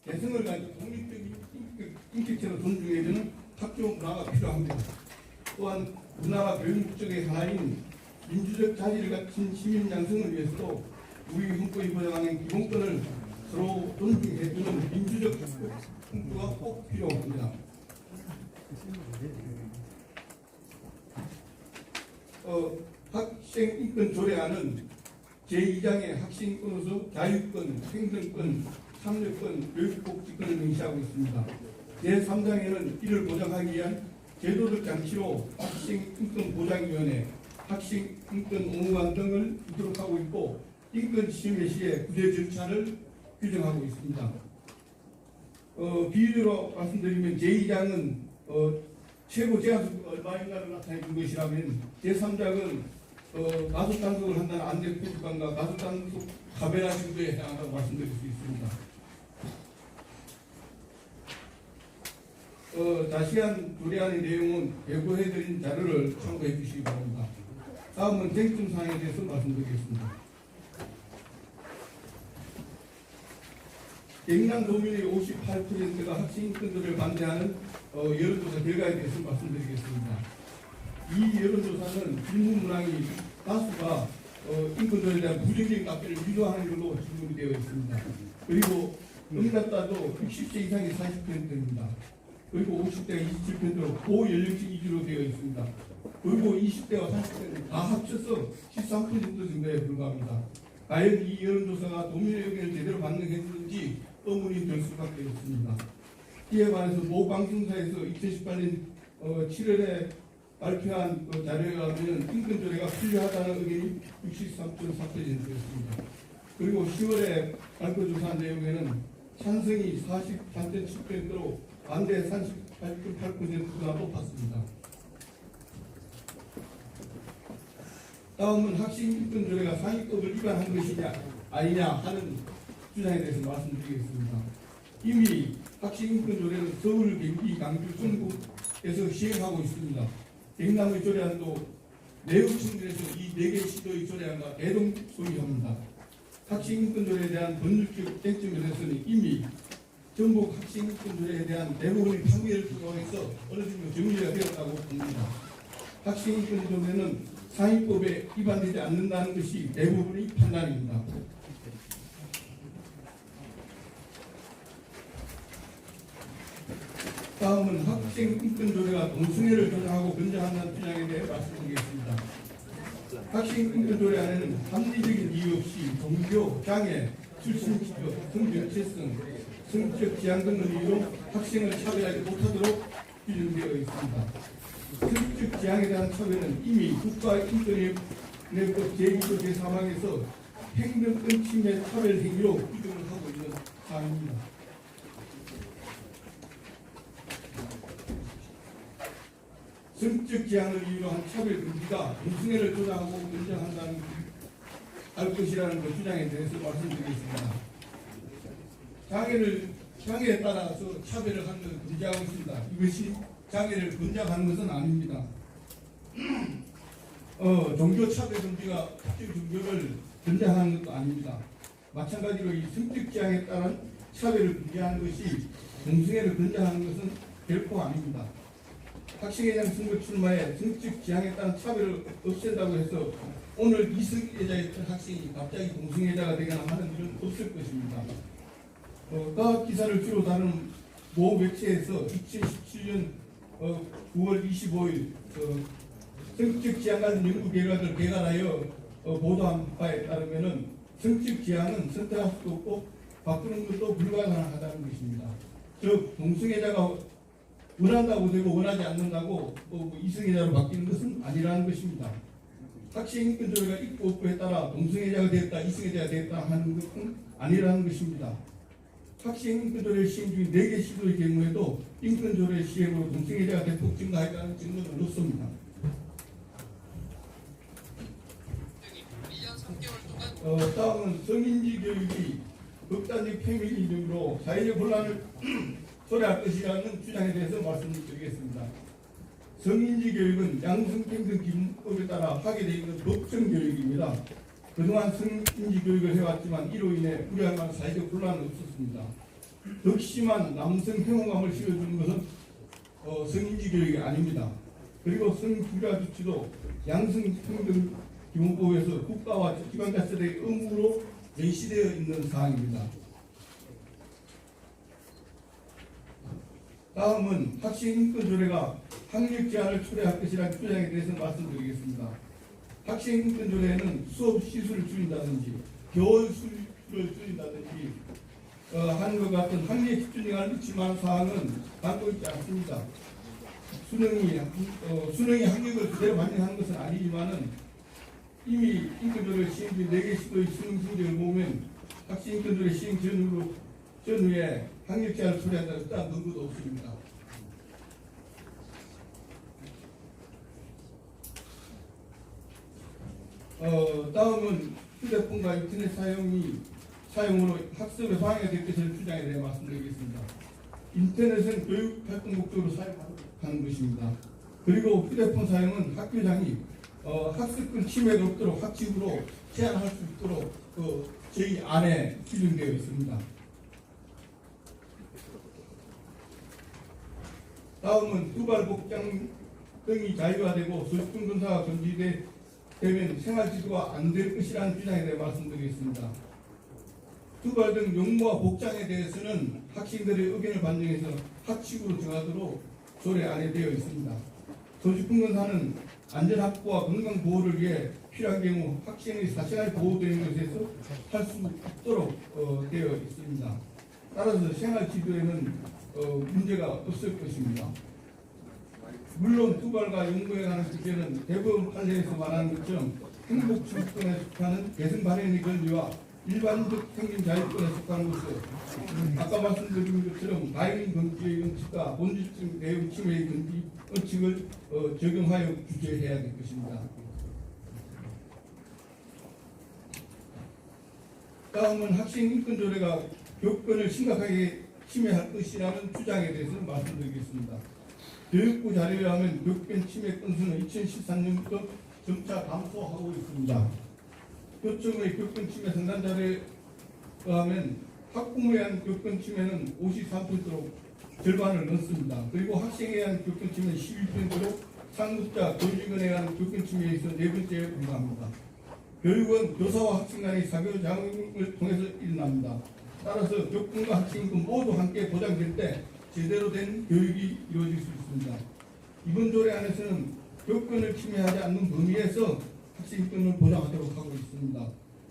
개성을 가지고 독립적인 인격체로 존중해주는 학교 문화가 필요합니다. 또한 문화와 교육 목적의 하나인 민주적 자질을 갖춘 시민 양성을 위해서도 우리 헌법이 보장하는 기본권을 서로 존중해주는 민주적 풍토가 꼭 필요합니다. 학생 인권 조례안은 제2장의 학생 인권으로서 자유권, 행정권, 참여권, 교육복지권을 명시하고 있습니다. 제3장에는 이를 보장하기 위한 제도적 장치로 학생인권보장위원회, 학생인권 옹호관 등을 두도록 하고 있고 인권 침해 시에 구제 절차를 규정하고 있습니다. 비유로 말씀드리면 제2장은 최고 제한수가 얼마인가를 나타내 준 것이라면 제3장은 가속 단속을 한다는 안전표시관과 가속 단속 카메라 정도에 해당한다고 말씀드릴 수 있습니다. 자세한 조례안의 내용은 예고해드린 자료를 참고해 주시기 바랍니다. 다음은 쟁점 사항에 대해서 말씀드리겠습니다. 경남 도민의 58%가 학생 인권조례를 반대하는 여론조사 결과에 대해서 말씀드리겠습니다. 이 여론조사는 질문 문항이 다수가 인권조례에 대한 부정적인 답변을 유도하는 걸로 질문이 되어 있습니다. 그리고 응답자도 60세 이상이 40%입니다. 그리고 50대가 27%로 고연령층 위주로 되어 있습니다. 그리고 20대와 40대는 다 합쳐서 13% 정도에 불과합니다. 과연 이 여론조사가 도민의 의견을 제대로 반영했는지 의문이 들 수밖에 없습니다. 이에 관해서 모 방송사에서 2018년 7월에 발표한 자료에 의하면 인권조례가 필요하다는 의견이 63.4%였습니다. 그리고 10월에 발표조사한 내용에는 찬성이 43.7%로 반대 38.8%가 높았습니다. 다음은 학생인권조례가 상위법을 위반한 것이냐 아니냐 하는 주장에 대해서 말씀드리겠습니다. 이미 학생인권조례는 서울, 경기, 강주, 전국에서 시행하고 있습니다. 경남의 조례안도 내부 측면에서 이 4개 시도의 조례안과 대동소이합니다. 학생인권조례에 대한 법률적 쟁점에 대해서는 이미 전국 학생인권조례에 대한 대부분의 판결을 통해서 어느 정도 정리가 되었다고 봅니다. 학생인권조례는 상위법에 위반되지 않는다는 것이 대부분의 판단입니다. 다음은 학생인권조례가 동성애를 조장하고 권장한다는 주장에 대해 말씀드리겠습니다. 학생인권조례 안에는 합리적인 이유 없이 종교, 장애, 출신 지역, 성정체성, 성적 지향 등을 이유로 학생을 차별하지 못하도록 규정되어 있습니다. 성적 지향에 대한 차별은 이미 국가인권위원회법 제2조 제3항에서 행정권 침해 차별 행위로 규정을 하고 있는 사항입니다. 성적 지향을 이유로 한 차별 금지가 동성애를 조장하고 권장한다는 할 것이라는 그 주장에 대해서 말씀드리겠습니다. 장애에 따라서 차별을 하는 것을 금지하고 있습니다. 이것이 장애를 권장하는 것은 아닙니다. 종교 차별 금지가 특정 종교를 권장하는 것도 아닙니다. 마찬가지로 이 성적 지향에 따른 차별을 금지하는 것이 동성애를 권장하는 것은 결코 아닙니다. 학생회장 선거 출마에 성적 지향에 따른 차별을 없앤다고 해서 오늘 이성애자였던 학생이 갑자기 동성애자가 되거나 하는 일은 없을 것입니다. 과학 기사를 주로 다루는 모 매체에서 2017년 9월 25일 성적 지향 관련 연구 결과를 개관하여 보도한 바에 따르면은 성적 지향은 선택할 수도 없고 바꾸는 것도 불가능하다는 것입니다. 즉 동성애자가 원한다고 되고 원하지 않는다고 이성애자로 바뀌는 것은 아니라는 것입니다. 학생인권조례가 있고 없고에 따라 동성애자가 되었다, 이성애자가 되었다 하는 것은 아니라는 것입니다. 학생인권조례 시행 중인 4개 시도의 경우에도 인권조례 시행으로 동성애자가 대폭 증가했다는 증거는 없습니다. 다음은 성인지 교육이 극단적 패밀리 등으로 사회적 혼란을 초래할 것이라는 주장에 대해서 말씀드리겠습니다. 성인지 교육은 양성평등기본법에 따라 하게 되어 있는 법정 교육입니다. 그동안 성인지 교육을 해왔지만 이로 인해 우려할 만한 사회적 혼란은 없었습니다. 극심한 남성 혐오감을 씌워주는 것은 성인지 교육이 아닙니다. 그리고 성부자 주치도 양성평등 기본법에서 국가와 지방자치들의 의무로 제시되어 있는 사항입니다. 다음은 학생인권조례가 학력 제한을 초래할 것이라는 주장에 대해서 말씀드리겠습니다. 학생인권조례는 수업 시수를 줄인다든지 교원 수를 줄인다든지 하는 것 같은 학력에 집중할 그치만 사항은 담고 있지 않습니다. 수능이 학력을 그대로 반영하는 것은 아니지만은 이미 인권조례 시행 중 4개 시도의 수능 성적을 보면 학생인권조례 시행 전후에 학력 제한을 초래한다는 어떠한 근거도 없습니다. 다음은 휴대폰과 인터넷 사용으로 학습에 방해가 될 것을 주장에 대해 말씀드리겠습니다. 인터넷은 교육활동 목적으로 사용하는 것입니다. 그리고 휴대폰 사용은 학교장이 학습권 침해가 없도록 학칙으로 제한할 수 있도록 저희 안에 규정되어 있습니다. 다음은 두발 복장 등이 자유화되고 소식품 검사가 금지되면 생활지수가 안 될 것이라는 주장에 대해 말씀드리겠습니다. 두발 등 용모와 복장에 대해서는 학생들의 의견을 반영해서 학칙으로 정하도록 조례 안에 되어 있습니다. 소식품 검사는 안전 확보와 건강 보호를 위해 필요한 경우 학생의 사생활 보호되는 것에서 할 수 있도록 되어 있습니다. 따라서 생활 지도에는 문제가 없을 것입니다. 물론 두발과 연구에 관한 규제는 대법원 판례에서 말하는 것처럼 행복주권에 속하는 개성 발현의 권리와 일반적 생긴 자유권에 속하는 것을 아까 말씀드린 것처럼 가해인 금지의 원칙과 본질적 내용 침해의 금지 원칙을 적용하여 규제해야 될 것입니다. 다음은 학생인권조례가 교권을 심각하게 침해할 것이라는 주장에 대해서 말씀드리겠습니다. 교육부 자료에 의하면 교권 침해 건수는 2013년부터 점차 감소하고 있습니다. 교청의 교권 침해 상담 자료에 의하면 학부모에 의한 교권 침해는 53%로 절반을 넘습니다. 그리고 학생에 의한 교권 침해는 12%로 상급자, 교직원에 의한 교권 침해에 있어 4번째에 불과합니다. 교육은 교사와 학생 간의 사교장을 통해서 일어납니다. 따라서 교권과 학생인권 모두 함께 보장될 때 제대로 된 교육이 이루어질 수 있습니다. 이번 조례 안에서는 교권을 침해하지 않는 범위에서 학생인권을 보장하도록 하고 있습니다.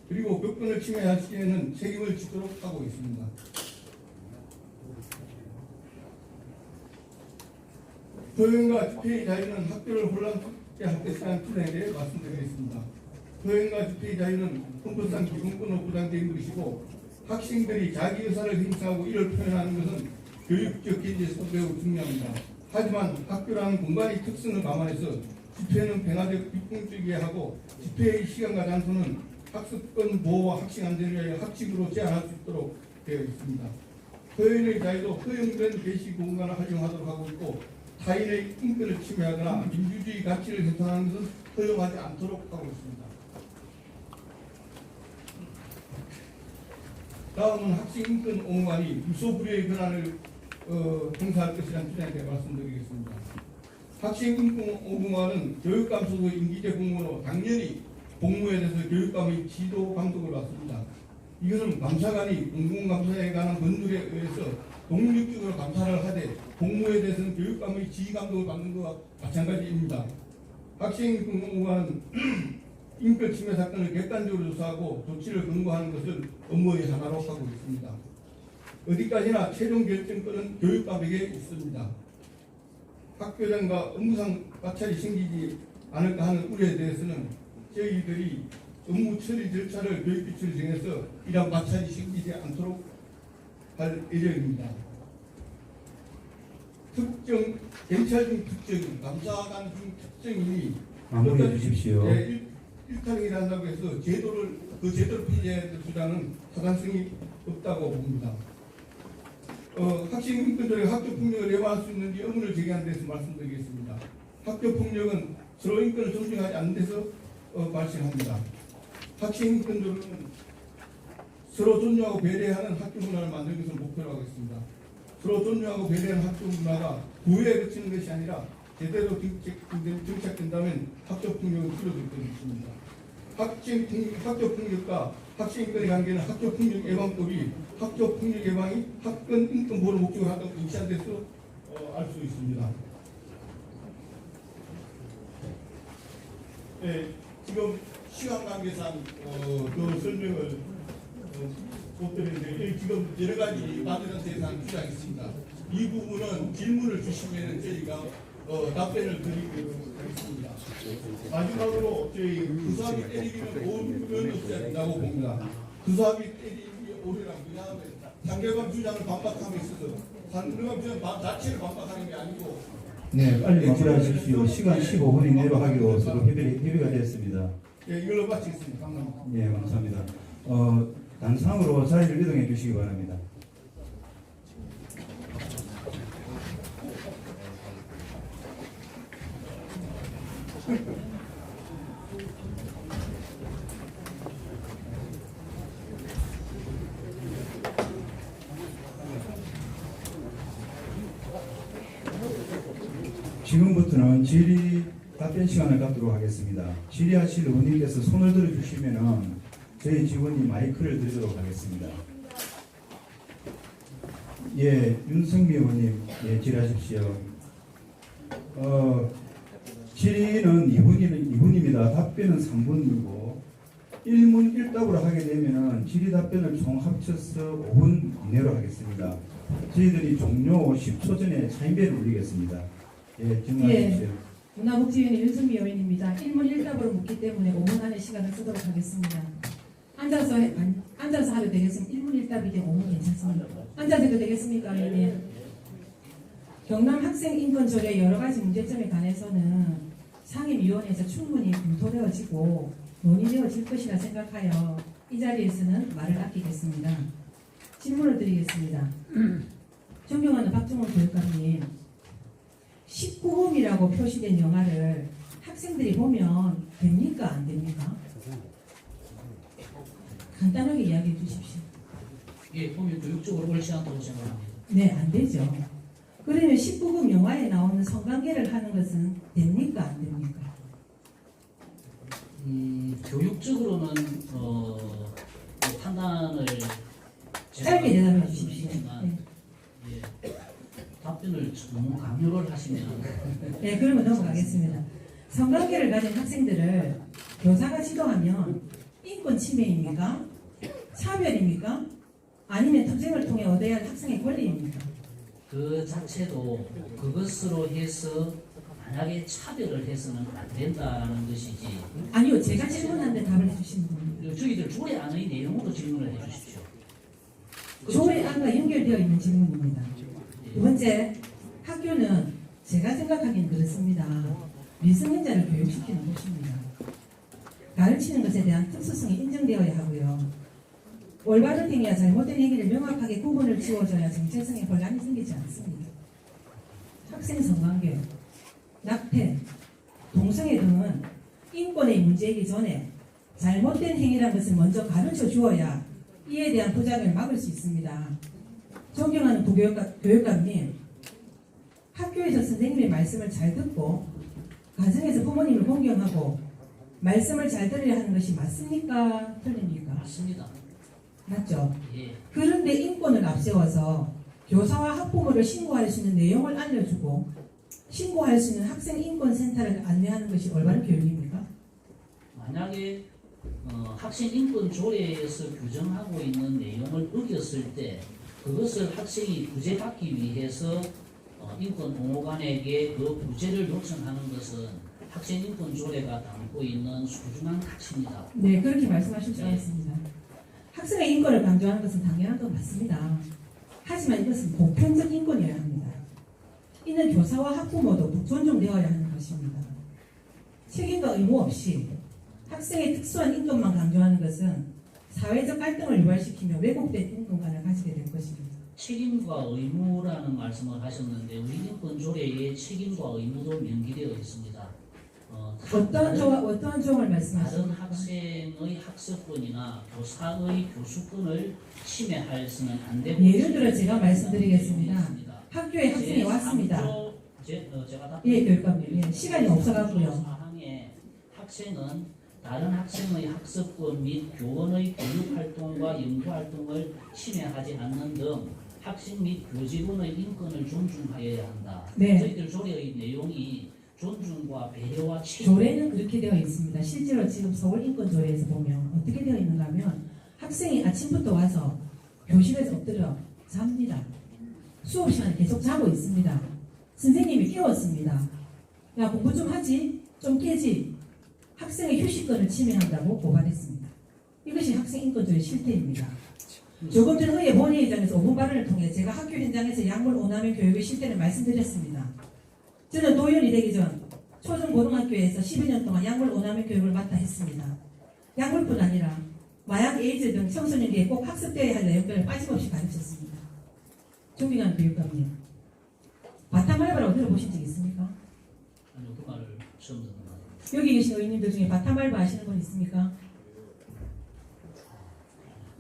그리고 교권을 침해할 시에는 책임을 지도록 하고 있습니다. 표현과 집회의 자유는 학교를 혼란케 할 것이라는 주장에 대해 말씀드리겠습니다. 표현과 집회의 자유는 헌법상 기본권으로 보장되어 있는 것이고 학생들이 자기 의사를 행사하고 이를 표현하는 것은 교육적 기제에서 매우 중요합니다. 하지만 학교라는 공간의 특성을 감안해서 집회는 평화적 비공적이게 하고 집회의 시간과 장소는 학습권 보호와 학생 안전을 위하여 학칙으로 제한할 수 있도록 되어 있습니다. 표현의 자유도 허용된 게시 공간을 활용하도록 하고 있고 타인의 인권을 침해하거나 민주주의 가치를 훼손하는 것은 허용하지 않도록 하고 있습니다. 다음은 학생인권 옹호관이 유소불위의 권한을 행사할 것이라는 주장에 대해 말씀드리겠습니다. 학생인권 옹호관은 교육감 소속 임기제 공무원으로 당연히 공무에 대해서 교육감의 지도 감독을 받습니다. 이것은 감사관이 공공감사에 관한 법률에 의해서 독립적으로 감사를 하되 공무에 대해서는 교육감의 지휘 감독을 받는 것과 마찬가지입니다. 학생인권 옹호관은 인권 침해 사건을 객관적으로 조사하고 조치를 권고하는 것을 업무의 하나로 하고 있습니다. 어디까지나 최종 결정권은 교육감에게 있습니다. 학교장과 업무상 마찰이 생기지 않을까 하는 우려에 대해서는 저희들이 업무 처리 절차를 교육기초를 정해서 이러한 마찰이 생기지 않도록 할 예정입니다. 특정, 경찰 중 특정, 감사관 중 특정인이 마무리해 주십시오. 일탈을 한다고 해서 그 제도를 폐지해야 될 주장은 타당성이 없다고 봅니다. 학생인권조례 학교폭력을 예방할 수 있는지 의문을 제기한 데서 말씀드리겠습니다. 학교폭력은 서로 인권을 존중하지 않는 데서 발생합니다. 학생인권조례는 서로 존중하고 배려하는 학교 문화를 만드는 것을 목표로 하겠습니다. 서로 존중하고 배려하는 학교 문화가 구애에 그치는 것이 아니라 제대로 정착된다면 학교 폭력은 줄어들 것입니다. 학교 폭력과 학생 간의 관계는 학교 폭력 예방법이 학교 폭력 예방이 학권 인권 보호를 목적으로 한다고 인지한 데서 알 수 있습니다. 네, 지금 시간 관계상 그 설명을 못 드리는데 지금 여러 가지 만드는 대상 주장있습니다. 이 부분은 질문을 주시면 저희가 답변을 드리도록 하겠습니다. 마지막으로 저희 구사비 때리기는 오류는 없지 않다고 봅니다. 구사비 때리기 오류라고 하면 상대방 주장을 반박함에 있어서 상대방 주장 자체를 반박하는 게 아니고 네, 빨리 마무리하십시오. 시간 15분 이내로 하기로 서로 협의가 되었습니다. 예, 이걸로 마치겠습니다. 감사합니다. 네, 감사합니다. 단상으로 자리를 이동해 주시기 바랍니다. 지금부터는 질의 답변 시간을 갖도록 하겠습니다. 질의하실 의원님께서 손을 들어주시면 저희 직원이 마이크를 드리도록 하겠습니다. 예, 윤성미 의원님, 예, 질의하십시오. 질의는 2분입니다. 답변은 3분이고 1문 1답으로 하게 되면 질의 답변을 총 합쳐서 5분 이내로 하겠습니다. 저희들이 종료 10초 전에 사인배를 올리겠습니다. 예, 질문하십시오. 문화복지위원회 윤승미 의원입니다. 1문 1답으로 묻기 때문에 5분 안에 시간을 쓰도록 하겠습니다. 앉아서 하도 되겠으면 1문 1답이되 5분 괜찮습니다. 앉아서 해도 되겠습니까, 의원님? 경남 학생 인권 조례 여러 가지 문제점에 관해서는 상임위원회에서 충분히 검토되어지고 논의되어질 것이라 생각하여 이 자리에서는 말을 아끼겠습니다. 질문을 드리겠습니다. 존경하는 박정원 교육감님, 19금이라고 표시된 영화를 학생들이 보면 됩니까? 안 됩니까? 간단하게 이야기해 주십시오. 예, 보면 교육적으로 옳지 않다고 생각합니다. 네, 안 되죠. 그러면 19금 영화에 나오는 성관계를 하는 것은 됩니까? 안 됩니까? 교육적으로는 판단을 짧게 대답해 주십시오. 네. 예, 답변을 너무 강요를 하시면 네, 그러면 넘어가겠습니다. 성관계를 가진 학생들을 교사가 지도하면 인권 침해입니까? 차별입니까? 아니면 투쟁을 통해 얻어야 할 학생의 권리입니까? 그 자체도 그것으로 해서 만약에 차별을 해서는 안 된다는 것이지. 아니요, 제가 질문하는데 답을 해주시는 겁니다. 저희들 조례 안의 내용으로 질문을 해주십시오. 조례안과 연결되어 있는 질문입니다. 두 번째, 학교는 제가 생각하기엔 그렇습니다. 미성년자를 교육시키는 곳입니다. 가르치는 것에 대한 특수성이 인정되어야 하고요. 올바른 행위와 잘못된 행위를 명확하게 구분을 지어줘야 정체성에 혼란이 생기지 않습니다. 학생 성관계, 낙태, 동성애 등은 인권의 문제이기 전에 잘못된 행위라는 것을 먼저 가르쳐 주어야 이에 대한 부작용을 막을 수 있습니다. 존경하는 교육감님, 학교에서 선생님의 말씀을 잘 듣고 가정에서 부모님을 공경하고 말씀을 잘 들으려 하는 것이 맞습니까? 틀립니까? 맞습니다. 맞죠? 예. 그런데 인권을 앞세워서 교사와 학부모를 신고할 수 있는 내용을 알려주고 신고할 수 있는 학생인권센터를 안내하는 것이 올바른 교육입니까? 만약에 학생 인권 조례에서 규정하고 있는 내용을 어겼을 때 그것을 학생이 구제받기 위해서 인권보호관에게 그 구제를 요청하는 것은 학생 인권 조례가 담고 있는 소중한 가치입니다. 네, 그렇게 말씀하실 줄 알았습니다. 학생의 인권을 강조하는 것은 당연한 건 맞습니다. 하지만 이것은 보편적 인권이어야 합니다. 이는 교사와 학부모도 존중되어야 하는 것입니다. 책임과 의무 없이 학생의 특수한 인권만 강조하는 것은 사회적 갈등을 유발시키며 왜곡된 인권관을 가지게 될 것입니다. 책임과 의무라는 말씀을 하셨는데 우리 인권 조례에 책임과 의무도 명기되어 있습니다. 어떠한 조항을 다른 말씀하십니까? 학생의 학습권이나 교사의 교수권을 침해할수는 안 되고 예를 들어 제가 말씀드리겠습니다. 학교에 학생이 왔습니다. 제가 예, 교육감님. 예, 시간이 없어가지고요. 사항에 학생은 다른 학생의 학습권 및 교원의 교육 활동과 연구 활동을 침해하지 않는 등 학생 및 교직원의 인권을 존중하여야 한다. 네. 저희들 조례의 내용이 존중과 배려와 책임. 조례는 그렇게 되어 있습니다. 실제로 지금 서울인권조례에서 보면 어떻게 되어 있는가 하면 학생이 아침부터 와서 교실에서 엎드려 잡니다. 수업 시간에 계속 자고 있습니다. 선생님이 깨웠습니다. 야, 공부 좀 하지? 좀 깨지? 학생의 휴식권을 침해한다고 고발했습니다. 이것이 학생인권조례 실태입니다. 조금 전 의회 본회의장에서 5분 발언을 통해 제가 학교 현장에서 약물 오남용 교육의 실태를 말씀드렸습니다. 저는 도의원이 되기 전 초중고등학교에서 12년 동안 약물 오남용 교육을 맡아 했습니다. 약물뿐 아니라 마약, 에이즈 등 청소년기에 꼭 학습되어야 할 내용들을 빠짐없이 가르쳤습니다. 존경하는 교육감님, 바타말바라고 들어보신 적 있습니까? 아니요, 그 말을 처음 듣는 거예요. 여기 계신 의원님들 중에 바타말바 아시는 분 있습니까?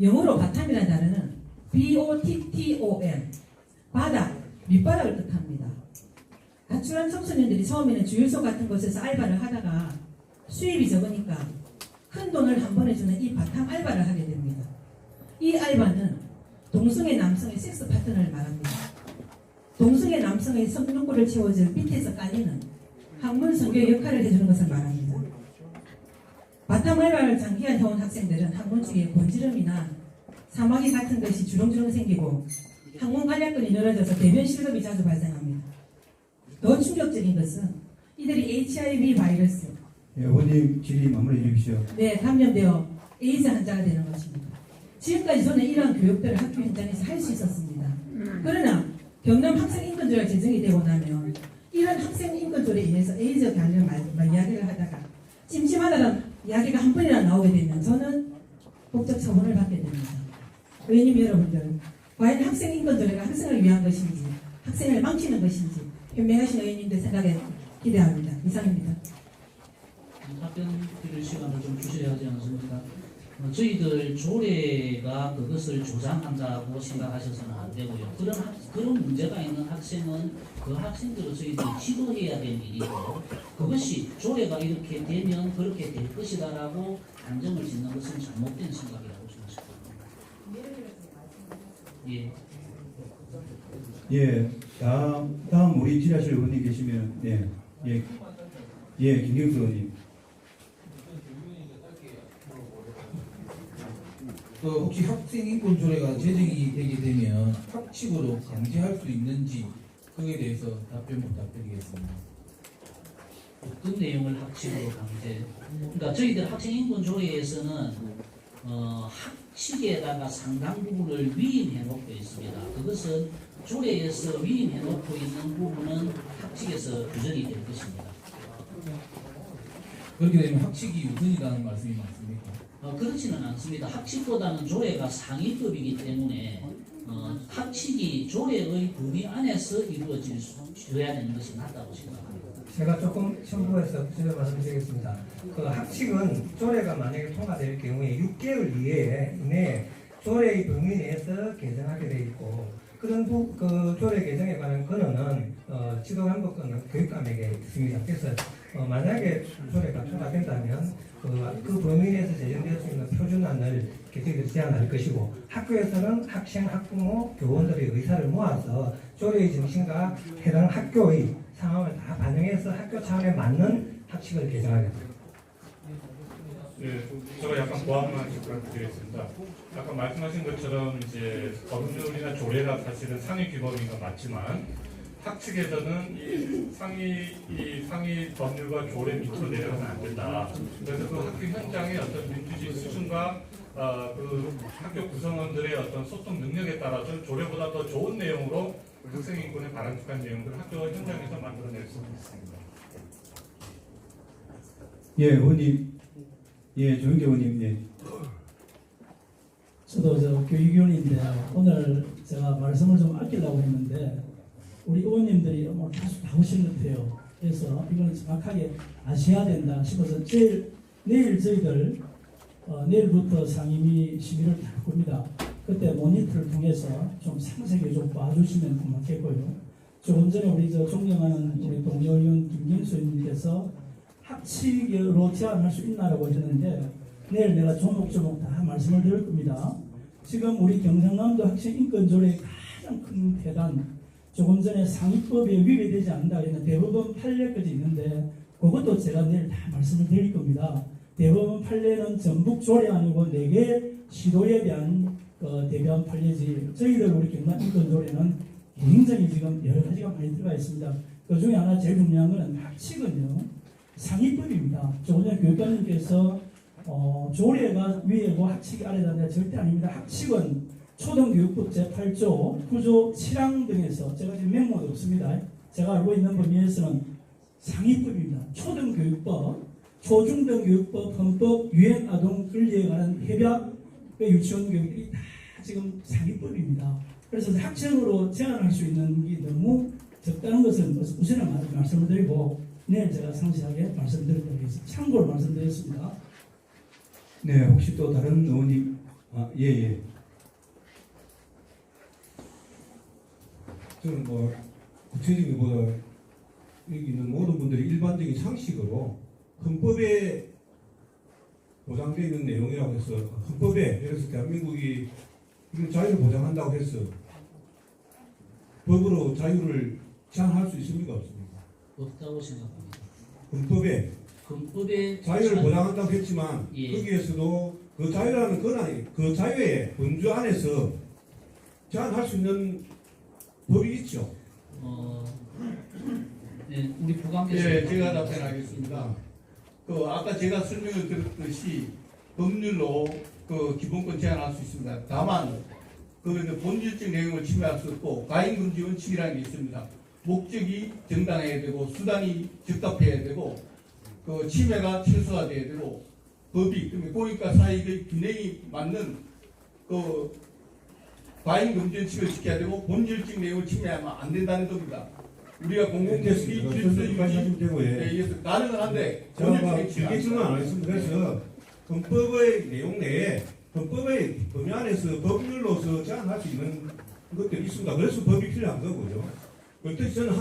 영어로 바탐이라는 단어는 BOTTOM, 바닥, 밑바닥을 뜻합니다. 가출한 청소년들이 처음에는 주유소 같은 곳에서 알바를 하다가 수입이 적으니까 큰 돈을 한 번에 주는 이 바탐 알바를 하게 됩니다. 이 알바는 동성애 남성의 섹스 파트너를 말합니다. 동성애 남성의 성욕구를 채워줄 밑에서 깔리는 학문 선교 역할을 해주는 것을 말합니다. 바탐 알바를 장기간 해온 학생들은 학문 주위에 곤지름이나 사마귀 같은 것이 주렁주렁 생기고 학문 관략근이 늘어져서 대변 실금이 자주 발생합니다. 더 충격적인 것은 이들이 HIV 바이러스, 예, 의원님 질의 마무리해 주십시오. 네, 감염되어 에이즈 환자가 되는 것입니다. 지금까지 저는 이러한 교육들을 학교 현장에서 할 수 있었습니다. 그러나 경남 학생인권조례가 제정이 되고 나면 이런 학생인권조례에 인해서 에이즈 관련 이야기를 하다가 찜찜하다는 이야기가 한 번이나 나오게 되면 저는 법적 처분을 받게 됩니다. 의원님 여러분들, 과연 학생인권조례가 학생을 위한 것인지 학생을 망치는 것인지 현명하신 의원님들 생각에 기대합니다. 이상입니다. 답변 드릴 시간을 좀 주셔야 하지 않습니까? 저희들 조례가 그것을 조장한다고 생각하셔서는 안 되고요. 그런 문제가 있는 학생은 그 학생들을 저희들이 지도해야 될 일이고, 그것이 조례가 이렇게 되면 그렇게 될 것이다라고 단정을 짓는 것은 잘못된 생각이라고 생각합니다. 예. 예, 다음 우리 질의하실 의원님 계시면, 김경수 의원님. 혹시 학생인권조례가 제정이 되게 되면 학칙으로 강제할 수 있는지 그에 대해서 답변 부탁드리겠습니다. 어떤 내용을 학칙으로 강제? 그러니까 저희들 학생인권조례에서는 학칙에다가 상당 부분을 위임해놓고 있습니다. 그것은 조례에서 위임해놓고 있는 부분은 학칙에서 규정이 될 것입니다. 그렇게 되면 학칙이 우선이라는 말씀이 맞습니까? 그렇지는 않습니다. 학칙보다는 조례가 상위급이기 때문에 학칙이 조례의 범위 안에서 이루어져야 되는 것이 맞다고 생각합니다. 제가 조금 첨부해서 말씀드리겠습니다. 그 학칙은 조례가 만약에 통과될 경우에 6개월 이내에 조례의 범위 내에서 개정하게 돼 있고, 그런 그 조례 개정에 관한 권한은 지도감독권은 교육감에게 있습니다. 그래서 만약에 조례가 통과된다면 그 범위 내에서 제정될 수 있는 표준안을 저희들이 제안할 것이고, 학교에서는 학생, 학부모, 교원들의 의사를 모아서 조례의 정신과 해당 학교의 상황을 다 반영해서 학교 차원에 맞는 학칙을 개정하겠습니다. 네, 제가 약간 보완만 부탁드리겠습니다. 아까 말씀하신 것처럼 이제 법률이나 조례가 사실은 상위 규범인 건 맞지만 학칙에서는 이 상위 법률과 조례 밑으로 내려가면 안 된다. 그래서 그 학교 현장의 어떤 민주주의 수준과 그 학교 구성원들의 어떤 소통 능력에 따라서 조례보다 더 좋은 내용으로 학생 인권에 바람직한 내용들을 학교 현장에서 만들어낼 수 있습니다. 예, 의원님. 예, 조영기 의원님. 저도 교육위원인데 오늘 제가 말씀을 좀 아끼려고 했는데 우리 의원님들이 오늘 다수 나오신 것 같아요. 해서 이거는 정확하게 아셔야 된다 싶어서 내일 저희들 내일부터 상임위 심의를 할 겁니다. 그때 모니터를 통해서 좀 상세하게 좀 봐주시면 고맙겠고요. 조금 전에 우리 존경하는 우리 동료 의원 김경수 의원님께서 학칙으로 제한할 수 있나라고 하셨는데 내일 내가 조목조목 다 말씀을 드릴 겁니다. 지금 우리 경상남도 학생 인권조례의 가장 큰 폐단, 조금 전에 상위법에 위배되지 않는다 했는데 대법원 판례까지 있는데 그것도 제가 내일 다 말씀을 드릴 겁니다. 대법원 판례는 전북 조례 아니고 4개 시도에 대한 대변 판례지, 저희들 우리 경남 인권조례는 굉장히 지금 여러 가지가 많이 들어가 있습니다. 그 중에 하나 제일 중요한 것은 학칙은요, 상위법입니다. 조금 전에 교육감님께서 조례가 위에고 학칙이 아래다. 절대 아닙니다. 학칙은 초등교육법 제8조 9조 7항 등에서 제가 지금 메모도 없습니다. 제가 알고 있는 범위에서는 상위법입니다. 초등교육법, 초중등교육법, 헌법, 유엔아동 권리에 관한 협약, 유치원 교육이 다 지금 상위법입니다. 그래서 학생으로 제한할 수 있는 게 너무 적다는 것을 우선에 말씀을 드리고 내일 제가 상세하게 말씀드리도록 하겠습니다. 참고로 말씀드렸습니다. 네, 혹시 또 다른 의원님, 예. 저는 뭐 구체적인 것보다 여기 있는 모든 분들이 일반적인 상식으로 헌법에 보장되어 있는 내용이라고 해서 헌법에 예를 들어서 대한민국이 이런 자유를 보장한다고 해서 법으로 자유를 제한할 수 있습니까? 없습니까? 없다고 생각합니다. 헌법에 자유를 보장한다고 했지만 예. 거기에서도 그 자유라는 권한이 그 자유의 범주 안에서 제한할 수 있는 법이 있죠. 네, 우리 부관께서. 네, 제가 답변하겠습니다. 아까 제가 설명을 드렸듯이 법률로 기본권 제한할 수 있습니다. 다만 본질적 내용을 침해할 수 없고 가인금지 원칙이라는 게 있습니다. 목적이 정당해야 되고 수단이 적합해야 되고 침해가 최소화돼야 되고 법이 공익과 사익의 균형이 맞는 가인금지 원칙을 지켜야 되고 본질적 내용을 침해하면 안 된다는 겁니다. 우리가 공공기관이 질서 유지 위해서 가능은 한데 제가 길게 질문 안 하겠습니다. 그래서 헌법의 내용 내에 헌법의 범위 안에서 법률로서 제한할 수 있는 것들이 있습니다. 그래서 법이 필요한 거고요. 그렇듯이 저는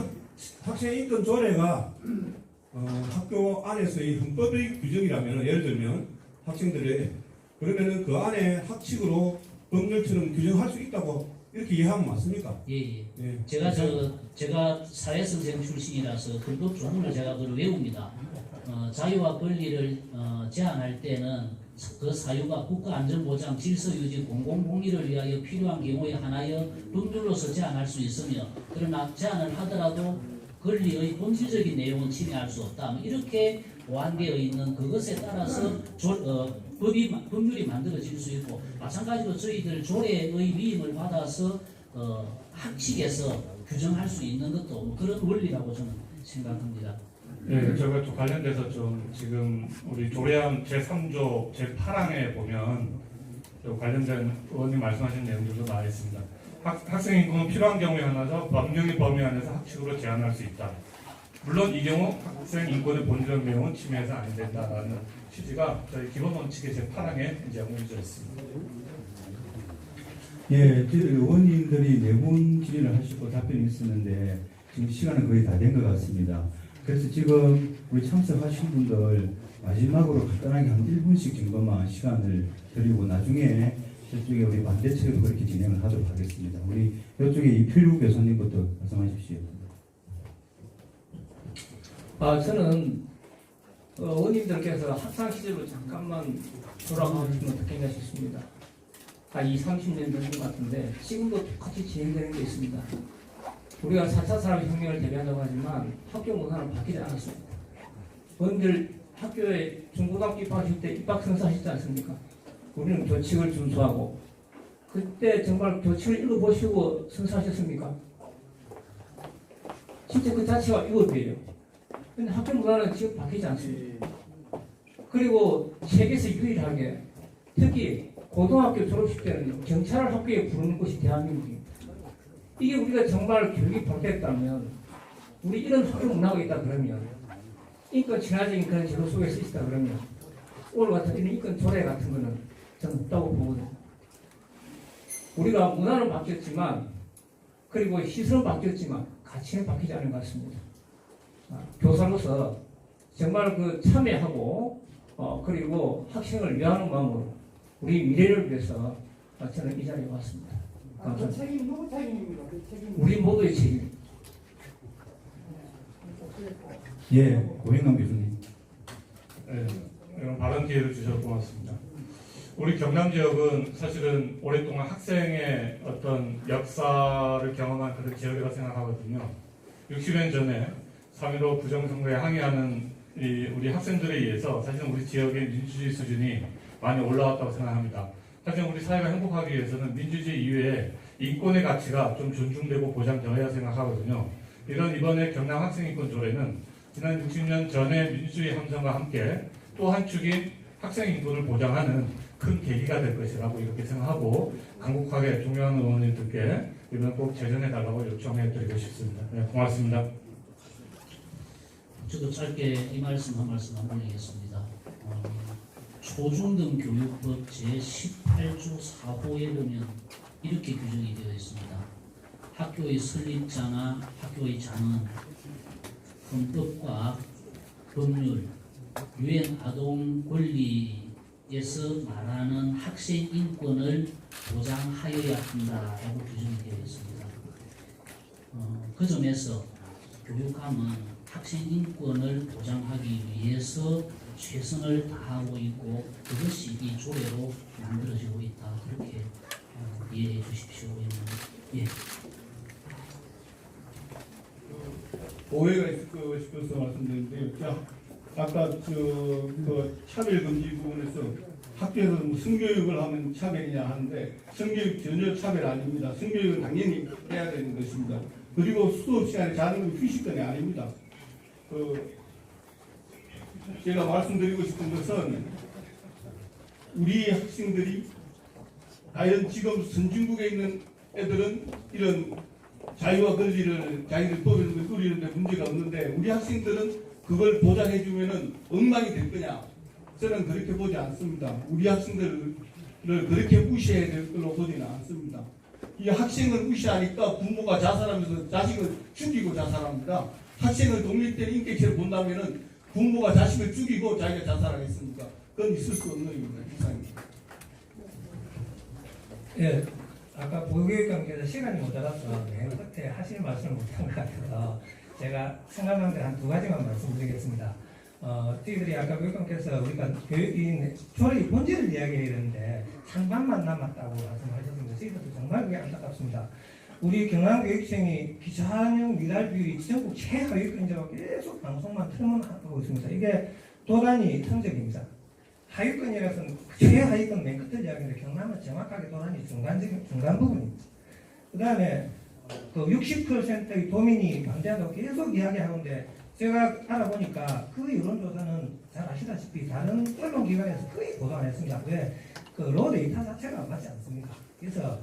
학생 인권 조례가 학교 안에서의 헌법의 규정이라면 예를 들면 학생들의 그러면은 그 안에 학칙으로 법률처럼 규정할 수 있다고 이렇게 이해하면 맞습니까? 예. 네. 제가 사회선생 출신이라서 헌법 조문을 제가 그걸 외웁니다. 자유와 권리를 제한할 때는 그 사유가 국가안전보장, 질서유지, 공공복리를 위하여 필요한 경우에 하나여 법률로서 제한할 수 있으며 그러나 제한을 하더라도 권리의 본질적인 내용은 침해할 수 없다. 이렇게 보완되어 있는 그것에 따라서 법률이 만들어질 수 있고 마찬가지로 저희들 조례의 위임을 받아서 학칙에서 규정할 수 있는 것도 그런 원리라고 저는 생각합니다. 네, 제가 또 관련돼서 좀 지금 우리 조례안 제3조 제8항에 보면 관련된 의원님 말씀하신 내용들도 나와 있습니다. 학생 인권은 필요한 경우에 하나서 법령의 범위 안에서 학칙으로 제한할 수 있다. 물론 이 경우 학생 인권의 본질적 내용은 침해해서 안 된다라는 취지가 저희 기본 원칙의 제8항에 이제 옮겨져 있습니다. 예, 저희 의원님들이 4분 질의를 하시고 답변이 있었는데 지금 시간은 거의 다 된 것 같습니다. 그래서 지금 우리 참석하신 분들 마지막으로 간단하게 한 1분씩 정도만 시간을 드리고 나중에 저쪽에 우리 반대측으로 그렇게 진행을 하도록 하겠습니다. 우리 이쪽에 이필우 교수님부터 말씀하십시오. 저는 의원님들께서 학창 시절로 잠깐만 돌아가시면 어떻겠나 싶습니다. 20-30년 된 것 같은데 지금도 똑같이 진행되는 게 있습니다. 우리가 4차 산업혁명을 대비한다고 하지만 학교 문화는 바뀌지 않았습니다. 의원들 학교에 중고등학교 입학하실 때 입학선서하시지 않습니까? 우리는 교칙을 준수하고 그때 정말 교칙을 읽어보시고 선서하셨습니까? 진짜 그 자체가 이것이에요. 근데 학교 문화는 지금 바뀌지 않습니다. 그리고 세계에서 유일하게 특히 고등학교 졸업식 때는 경찰을 학교에 부르는 곳이 대한민국입니다. 이게 우리가 정말 교육이 바뀌었다면 우리 이런 소리 문화가 있다 그러면 인권 친화적인 그런 제도 속에 쓰시다 그러면 오늘 같은 이런 인권 조례 같은 거는 저는 없다고 보거든요. 우리가 문화는 바뀌었지만 그리고 시선은 바뀌었지만 가치는 바뀌지 않은 것 같습니다. 교사로서 정말 그 참여하고 그리고 학생을 위하는 마음으로 우리 미래를 위해서 저는 이 자리에 왔습니다. 그 책임 누구 책임입니다. 그 책임. 우리 모두의 책임. 예, 고행남 교수님. 네, 이런 발언 기회를 주셔서 고맙습니다. 우리 경남 지역은 사실은 오랫동안 학생의 어떤 역사를 경험한 그런 지역이라고 생각하거든요. 60년 전에 3.15 부정선거에 항의하는 우리 학생들에 의해서 사실은 우리 지역의 민주주의 수준이 많이 올라왔다고 생각합니다. 사실 우리 사회가 행복하기 위해서는 민주주의 이외에 인권의 가치가 좀 존중되고 보장되어야 생각하거든요. 이런 이번에 경남 학생인권 조례는 지난 60년 전의 민주주의 함성과 함께 또 한 축인 학생 인권을 보장하는 큰 계기가 될 것이라고 이렇게 생각하고 간곡하게 존경하는 의원님들께 이번 꼭 제정해달라고 요청해드리고 싶습니다. 네, 고맙습니다. 저도 짧게 이 말씀 한 말씀 남기겠습니다. 초중등 교육법 제18조 4호에 보면 이렇게 규정이 되어 있습니다. 학교의 설립자나 학교의 장은 헌법과 법률, 유엔 아동 권리에서 말하는 학생 인권을 보장하여야 한다라고 규정이 되어 있습니다. 그 점에서 교육감은 학생 인권을 보장하기 위해서 최선을 다하고 있고 그것이 이 조례로 만들어지고 있다. 그렇게 이해해 주십시오. 예. 오해가 있을 것 싶어서 말씀드리는데요. 아까 그 차별금지 부분에서 학교에서 뭐 성교육을 하면 차별이냐 하는데 성교육 전혀 차별 아닙니다. 성교육은 당연히 해야 되는 것입니다. 그리고 수업 시간에 자는 건 휴식권이 아닙니다. 제가 말씀드리고 싶은 것은 우리 학생들이 과연 지금 선진국에 있는 애들은 이런 자유와 권리를 자기들 법을 꾸리는데 문제가 없는데 우리 학생들은 그걸 보장해주면은 엉망이 될 거냐? 저는 그렇게 보지 않습니다. 우리 학생들을 그렇게 무시해야 될 걸로 보지는 않습니다. 이 학생을 무시하니까 부모가 자살하면서 자식을 죽이고 자살합니다. 학생을 독립된 인격체로 본다면은 부모가 자식을 죽이고 자기가 자살하겠습니까? 그건 있을 수 없는 일입니다. 이상입니다. 예, 아까 보육교육감께서 시간이 모자라서 맨 끝에 하실 말씀을 못한 것 같아서 제가 생각난 데 한 두 가지만 말씀드리겠습니다. 저희들이 아까 교육감께서 우리가 교육인 조례의 본질을 이야기해야 되는데 상반만 남았다고 말씀하셨습니다. 저희들도 정말 그게 안타깝습니다. 우리 경남교육청이 기초학력 미달 비율이 전국 최하위권이라고 계속 방송만 틀면 하고 있습니다. 이게 도단위 성적입니다. 하위권이라서는 최하위권 맨 끝을 이야기하는데 경남은 정확하게 도단위 중간 부분입니다. 그 다음에 그 60%의 도민이 반대한다고 계속 이야기하는데 제가 알아보니까 그 여론조사는 잘 아시다시피 다른 언론기관에서 거의 보도 안 했습니다. 왜? 그 로 데이터 자체가 맞지 않습니다. 그래서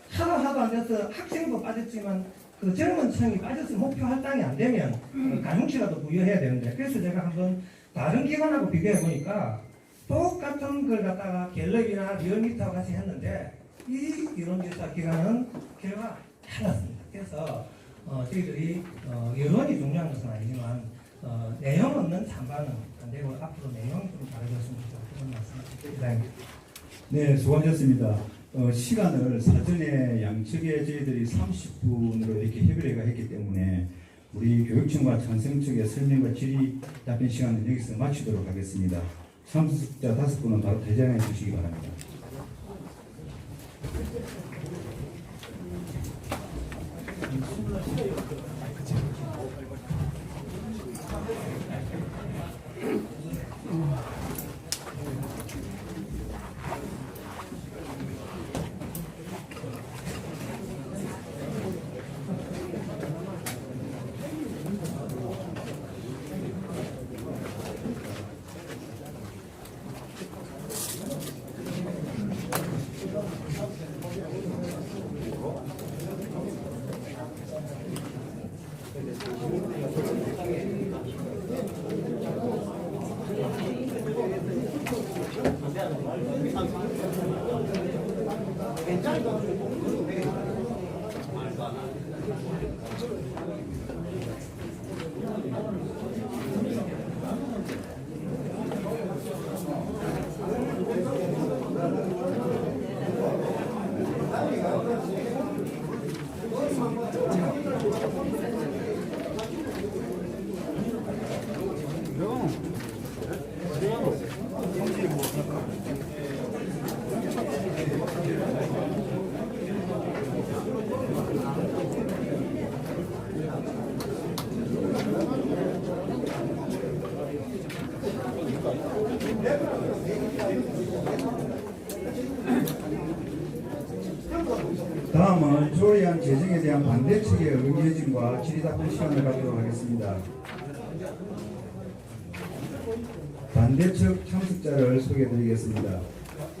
하도 안 돼서 학생도 빠졌지만 그 젊은 층이 빠져서 목표 할당이 안 되면 가중치라도 부여해야 되는데 그래서 제가 한번 다른 기관하고 비교해 보니까 똑같은 걸 갖다가 갤럽이나 리얼미터와 같이 했는데 이 여론조사 기관은 결과가 달랐습니다. 그래서 저희들이 여론이 중요한 것은 아니지만 내용 없는 찬반은 안 되고 앞으로 내용이 좀 다르졌으면 좋겠다 그런 말씀드립니다. 네, 수고하셨습니다. 시간을 사전에 양측에 저희들이 30분으로 이렇게 협의를 했기 때문에 우리 교육청과 찬성 측의 설명과 질의 답변 시간은 여기서 마치도록 하겠습니다. 참석자 5분은 바로 대장해 주시기 바랍니다. 다음은 조례안 제정에 대한 반대 측의 의견진과 질의답변 시간을 갖도록 하겠습니다. 반대측 참석자를 소개해드리겠습니다.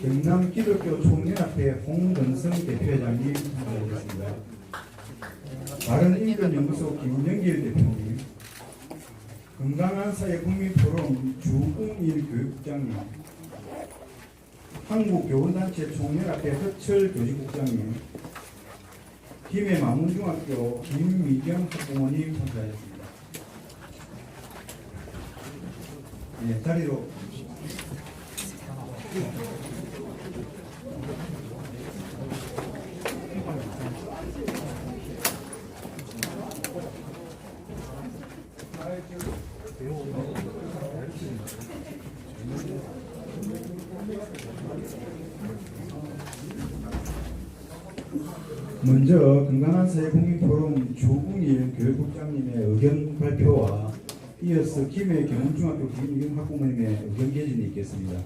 경남 기독교 총연합회 홍건성 대표회장님 참석하겠습니다. 바른인권연구소 김영길 대표님, 건강한 사회 국민포럼 주웅일 교육국장님, 한국교원단체 총연합회 허철 교직국장님, 김해 망원중학교 김미경 학부모님 참석하셨습니다. 네, 자리로. 먼저 건강한 사회 국민포럼 주웅일 교육국장님의 의견 발표와 이어서 김해 경운중학교 김미경 학부모님의 의견 개진이 있겠습니다.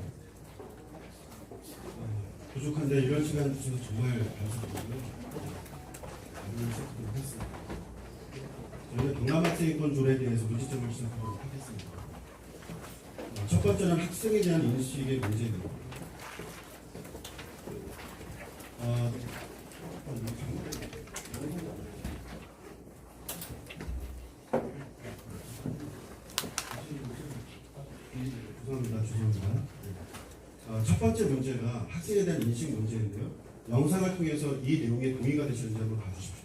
부족한데 이런 시간 주셔서 정말 감사드리고요. 저희는 동남학생인권 조례에 대해서 문제점을 시작하도록 하겠습니다. 첫 번째는 학생에 대한 인식의 문제입니다. 죄송합니다. 첫 번째 문제가 학생에 대한 인식 문제인데요. 영상을 통해서 이 내용에 동의가 되시는지 한번 봐주십시오.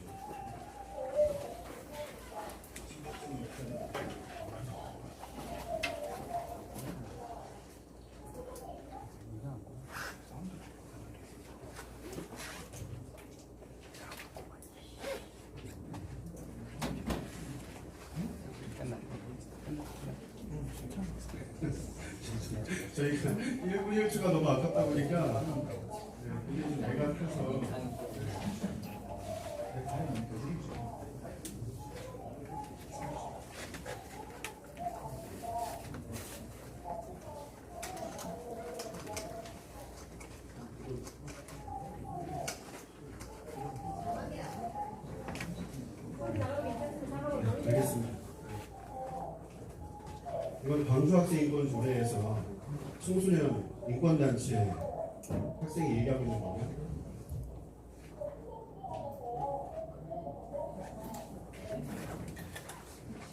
저희가 1분 1초가 너무 아깝다 보니까 이게 좀 내가 펴서 알겠습니다. 이건 광주학생인권 조례에서 청소년 인권단체 학생이 얘기하고 있는 거고요.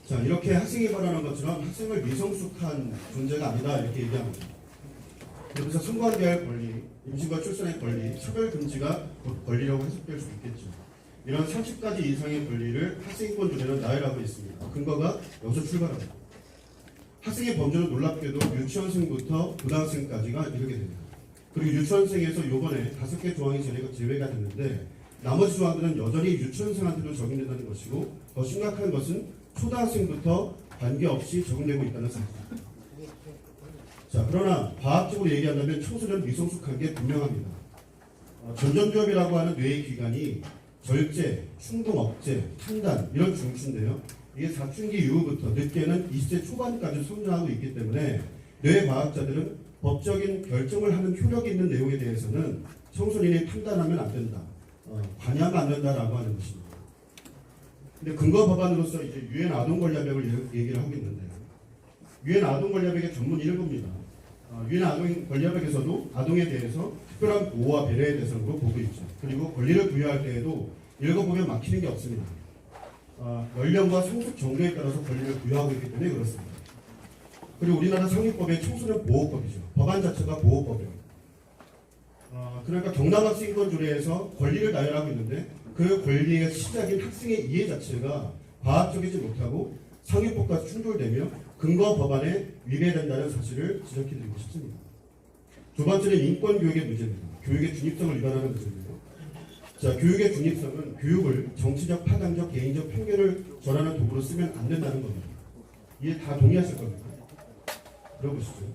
자, 이렇게 학생이 말하는 것처럼 학생을 미성숙한 존재가 아니다 이렇게 얘기합니다. 그래서 선거하게 할 권리, 임신과 출산의 권리, 차별 금지가 권리라고 해석될 수 있겠죠. 이런 30가지 이상의 권리를 학생인권 조례는 나열하고 있습니다. 근거가 여기서 출발합니다. 학생의 범죄는 놀랍게도 유치원생부터 고등학생까지가 이르게 됩니다. 그리고 유치원생에서 요번에 5개 조항이 제외가 됐는데 나머지 조항들은 여전히 유치원생한테도 적용된다는 것이고 더 심각한 것은 초등학생부터 관계없이 적용되고 있다는 사실입니다. 자, 그러나 과학적으로 얘기한다면 청소년 미성숙한 게 분명합니다. 전전두엽이라고 하는 뇌의 기관이 절제, 충동 억제, 판단 이런 중추인데요. 이게 사춘기 이후부터 늦게는 20세 초반까지 성장하고 있기 때문에 뇌과학자들은 법적인 결정을 하는 효력이 있는 내용에 대해서는 청소년이 판단하면 안 된다, 관여하면 안 된다라고 하는 것입니다. 근데 근거 법안으로서 이제 유엔 아동권리협약을 얘기를 하고 있는데 유엔 아동권리협약의 전문 1부입니다. 유엔 아동권리협약에서도 아동에 대해서 특별한 보호와 배려의 대상으로 보고 있죠. 그리고 권리를 부여할 때에도 읽어보면 막히는 게 없습니다. 연령과 성숙 정도에 따라서 권리를 부여하고 있기 때문에 그렇습니다. 그리고 우리나라 상위법의 청소년 보호법이죠. 법안 자체가 보호법이에요. 그러니까 경남학생인권조례에서 권리를 나열하고 있는데 그 권리의 시작인 학생의 이해 자체가 과학적이지 못하고 상위법과 충돌되며 근거 법안에 위배된다는 사실을 지적해드리고 싶습니다. 두 번째는 인권교육의 문제입니다. 교육의 중립성을 위반하는 문제입니다. 자, 교육의 중립성은 교육을 정치적, 파당적, 개인적 편견을 전하는 도구로 쓰면 안 된다는 겁니다. 이게 다 동의하실 겁니다. 들어보시죠.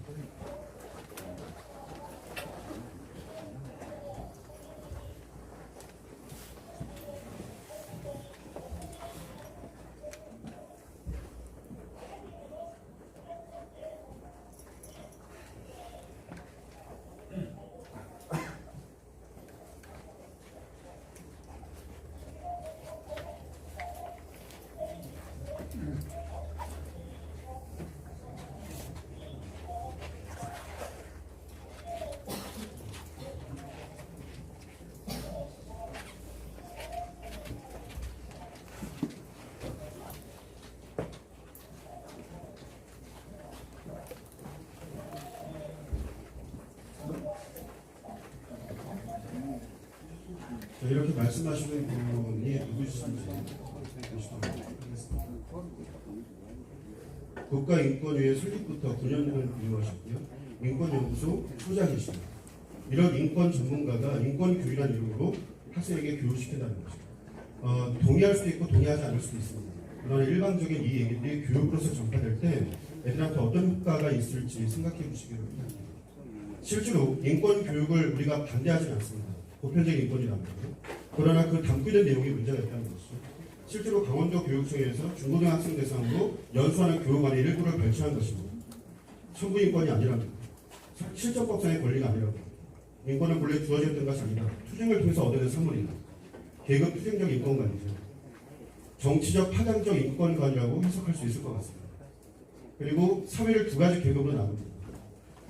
자, 이렇게 말씀하시는 분이 누구신지 보시도록 하겠습니다. 국가인권위의 설립부터 9년을 운영하셨고요. 인권연구소 소장이십니다. 이런 인권 전문가가 인권교육이라는 이름으로 학생에게 교육시킨다는 거죠. 동의할 수도 있고 동의하지 않을 수도 있습니다. 그러나 일반적인 이 얘기들이 교육으로서 전파될 때 애들한테 어떤 효과가 있을지 생각해 보시기를 바랍니다. 실제로 인권교육을 우리가 반대하지는 않습니다. 보편적인 인권이라는 거죠. 그러나 그 담고 있는 내용이 문제가 있다는 것이죠. 실제로 강원도 교육청에서 중고등학생 대상으로 연수하는 교육안의 일부를 발췌한 것입니다. 선부인권이 아니랍니다. 실전법상의 권리가 아니랍니다. 인권은 본래 주어졌던 것이 아니라 투쟁을 통해서 얻어낸 선물이다. 계급 투쟁적 인권관이죠. 정치적 파장적 인권관이라고 해석할 수 있을 것 같습니다. 그리고 사회를 두 가지 계급으로 나눕니다.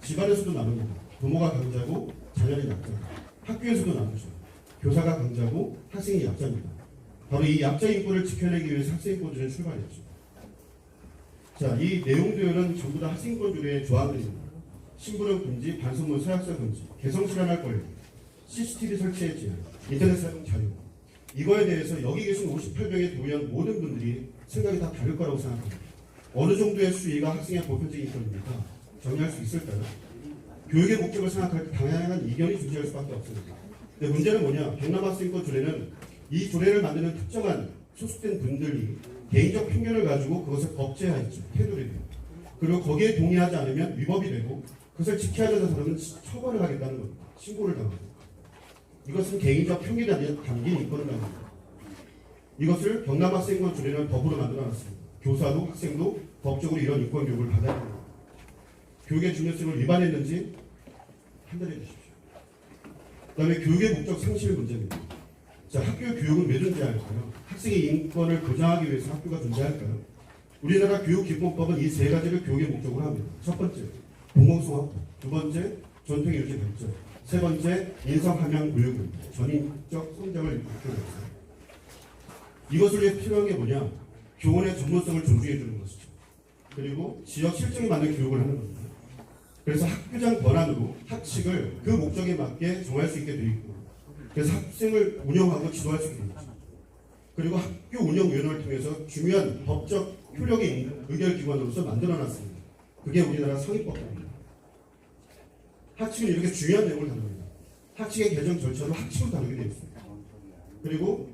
집안에서도 나눕니다. 부모가 강자고 자녀는 약자. 학교에서도 나누죠. 교사가 강자고 학생이 약자입니다. 바로 이 약자 인권을 지켜내기 위해서 학생인권조례는 출발했죠. 자, 이 내용들은 전부 다 학생인권조례의 조항들입니다. 신부름 금지, 반성문 서약서 금지, 개성 실현할 권리, CCTV 설치의 제한, 인터넷 사용 자유. 이거에 대해서 여기 계신 58명의 동의한 모든 분들이 생각이 다 다를 거라고 생각합니다. 어느 정도의 수위가 학생의 보편적인 인권입니까? 정리할 수 있을까요? 교육의 목적을 생각할 때 다양한 이견이 존재할 수밖에 없습니다. 근데 문제는 뭐냐? 경남학생인권조례는 이 조례를 만드는 특정한 소속된 분들이 개인적 편견을 가지고 그것을 법제화했죠. 테두리를. 그리고 거기에 동의하지 않으면 위법이 되고 그것을 지켜야 되는 사람은 처벌을 하겠다는 겁니다. 신고를 당하고. 이것은 개인적 편견이 아니라 담긴 인권을 당합니다. 이것을 경남학생인권조례는 법으로 만들어놨습니다. 교사도 학생도 법적으로 이런 인권 교육을 받아야 됩니다. 교육의 중요성을 위반했는지 판단해 주십시오. 그 다음에 교육의 목적 상실 문제입니다. 자, 학교 교육은 왜 존재할까요? 학생의 인권을 보장하기 위해서 학교가 존재할까요? 우리나라 교육기본법은 이 세 가지를 교육의 목적으로 합니다. 첫 번째, 공공성 확보. 두 번째, 전통 유지 발전. 세 번째, 인성 함양 교육은 전인적 성장을 목표로 이것을 위해 필요한 게 뭐냐? 교원의 전문성을 존중해 주는 것이죠. 그리고 지역 실정에 맞는 교육을 하는 겁니다. 그래서 학교장 권한으로 학칙을 그 목적에 맞게 정할 수 있게 되어 있고, 그래서 학생을 운영하고 지도할 수 있게 되어 있죠. 그리고 학교 운영위원회를 통해서 중요한 법적 효력의 의결기관으로서 만들어놨습니다. 그게 우리나라 상위법입니다. 학칙은 이렇게 중요한 내용을 다룹니다. 학칙의 개정 절차도 학칙으로 다루게 되어 있습니다. 그리고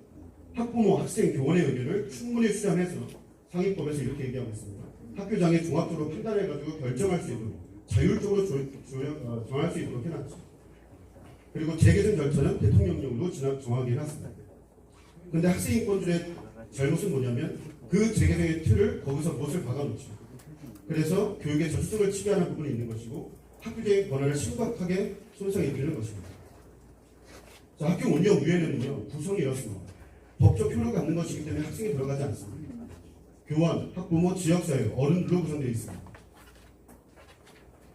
학부모, 학생, 교원의 의견을 충분히 수렴해서 상위법에서 이렇게 얘기하고 있습니다. 학교장이 종합적으로 판단해가지고 결정할 수 있도록 자율적으로 정할 수 있도록 해놨죠. 그리고 재개정 절차는 대통령령으로 정하게 해놨습니다. 그런데 학생인권조례의 잘못은 뭐냐면 그 재개정의 틀을 거기서 못을 박아놓죠. 그래서 교육의 적성을 침해하는 부분이 있는 것이고 학교적인 권한을 심각하게 손상해 드리는 것입니다. 자, 학교 운영위원회는요, 구성이 이렇습니다. 법적 효력을 갖는 것이기 때문에 학생이 들어가지 않습니다. 교원, 학부모, 지역사회, 어른들로 구성되어 있습니다.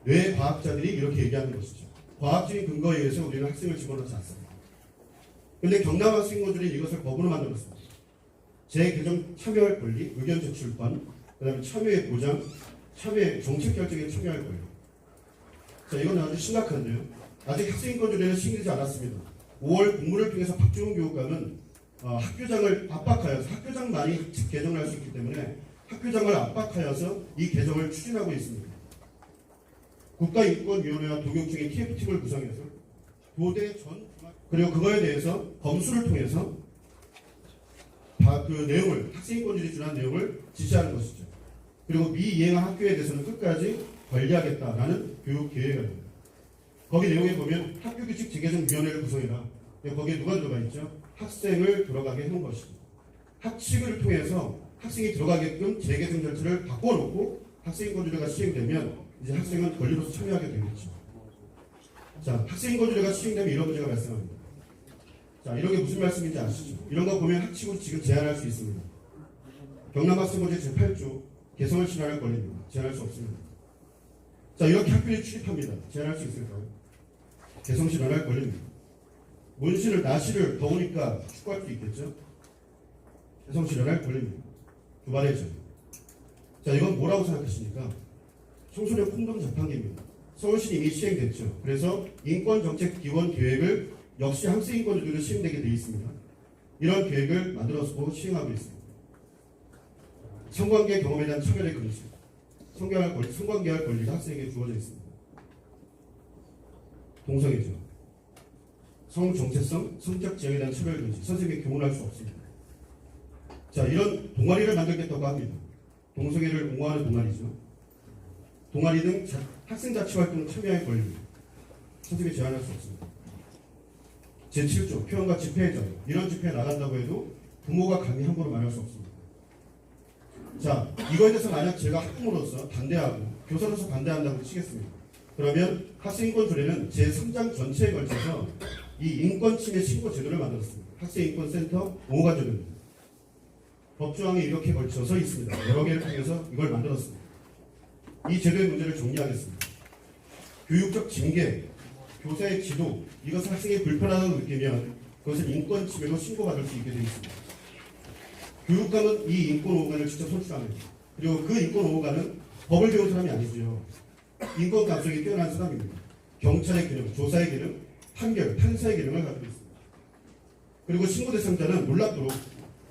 뇌과학자들이 이렇게 얘기하는 것이죠. 과학적인 근거에 의해서 우리는 학생을 집어넣지 않습니다. 그런데 경남학생인권조례는 이것을 법으로 만들었습니다. 재개정 참여할 권리, 의견 제출권, 그 다음에 참여의 보장, 참여 정책 결정에 참여할 권리. 자, 이건 아주 심각한데요. 아직 학생인권 조례는 시행되지 않았습니다. 5월 공문을 통해서 박주훈 교육감은 학교장을 압박하여서 학교장만이 개정을 할 수 있기 때문에 학교장을 압박하여서 이 개정을 추진하고 있습니다. 국가인권위원회와 도교육청의 TF팀을 구성해서 도대 전 그리고 그거에 대해서 검수를 통해서 그 내용을 학생인권조례에 준한 내용을 지시하는 것이죠. 그리고 미이행한 학교에 대해서는 끝까지 관리하겠다라는 교육 계획입니다. 거기 내용에 보면 학교규칙 재개정위원회를 구성해라. 거기에 누가 들어가 있죠? 학생을 들어가게 해놓은 것이죠. 학칙을 통해서 학생이 들어가게끔 재개정 절차를 바꿔놓고 학생인권조례가 시행되면 이제 학생은 권리로서 참여하게 되겠죠. 자, 학생인권조례가 시행되면 이런 문제가 발생합니다. 자, 이런 게 무슨 말씀인지 아시죠? 이런 거 보면 학칙으로 지금 제한할 수 있습니다. 경남학생부제 제8조 개성을 실현할 권리입니다. 제한할 수 없습니다. 자, 이렇게 학교에 출입합니다. 제한할 수 있을까요? 개성 실현할 권리입니다. 문신을 나시를 더우니까 축구할 수 있겠죠? 개성 실현할 권리입니다. 두 발의 점. 자, 이건 뭐라고 생각하십니까? 청소년 콘돔 자판기입니다. 서울시 이미 시행됐죠. 그래서 인권정책 기원 계획을 역시 학생인권조례로 시행되게 되어 있습니다. 이런 계획을 만들어서 시행하고 있습니다. 성관계 경험에 대한 차별의 금지, 성관계할 권리가 학생에게 주어져 있습니다. 동성애죠. 성정체성, 성적 지향에 대한 차별 금지, 선생님이 교훈할 수 없습니다. 자, 이런 동아리를 만들겠다고 합니다. 동성애를 옹호하는 동아리죠. 동아리 등 학생 자치활동 참여할 권리, 선생님이 제한할 수 없습니다. 제7조 표현과 집회의 자유, 이런 집회에 나간다고 해도 부모가 감히 함부로 말할 수 없습니다. 자, 이거에 대해서 만약 제가 학부모로서 반대하고 교사로서 반대한다고 치겠습니다. 그러면 학생인권조례는 제3장 전체에 걸쳐서 이 인권침해 신고 제도를 만들었습니다. 학생인권센터 5가 제도입니다. 법조항에 이렇게 걸쳐서 있습니다. 여러 개를 통해서 이걸 만들었습니다. 이 제도의 문제를 정리하겠습니다. 교육적 징계, 교사의 지도, 이것을 학생이 불편하다고 느끼면 그것을 인권침해로 신고받을 수 있게 되어 있습니다. 교육감은 이 인권오호관을 직접 선출합니다. 그리고 그 인권오호관은 법을 배운 사람이 아니죠. 인권 감성이 뛰어난 사람입니다. 경찰의 기능, 조사의 기능, 판결, 판사의 기능을 가지고 있습니다. 그리고 신고 대상자는 놀랍도록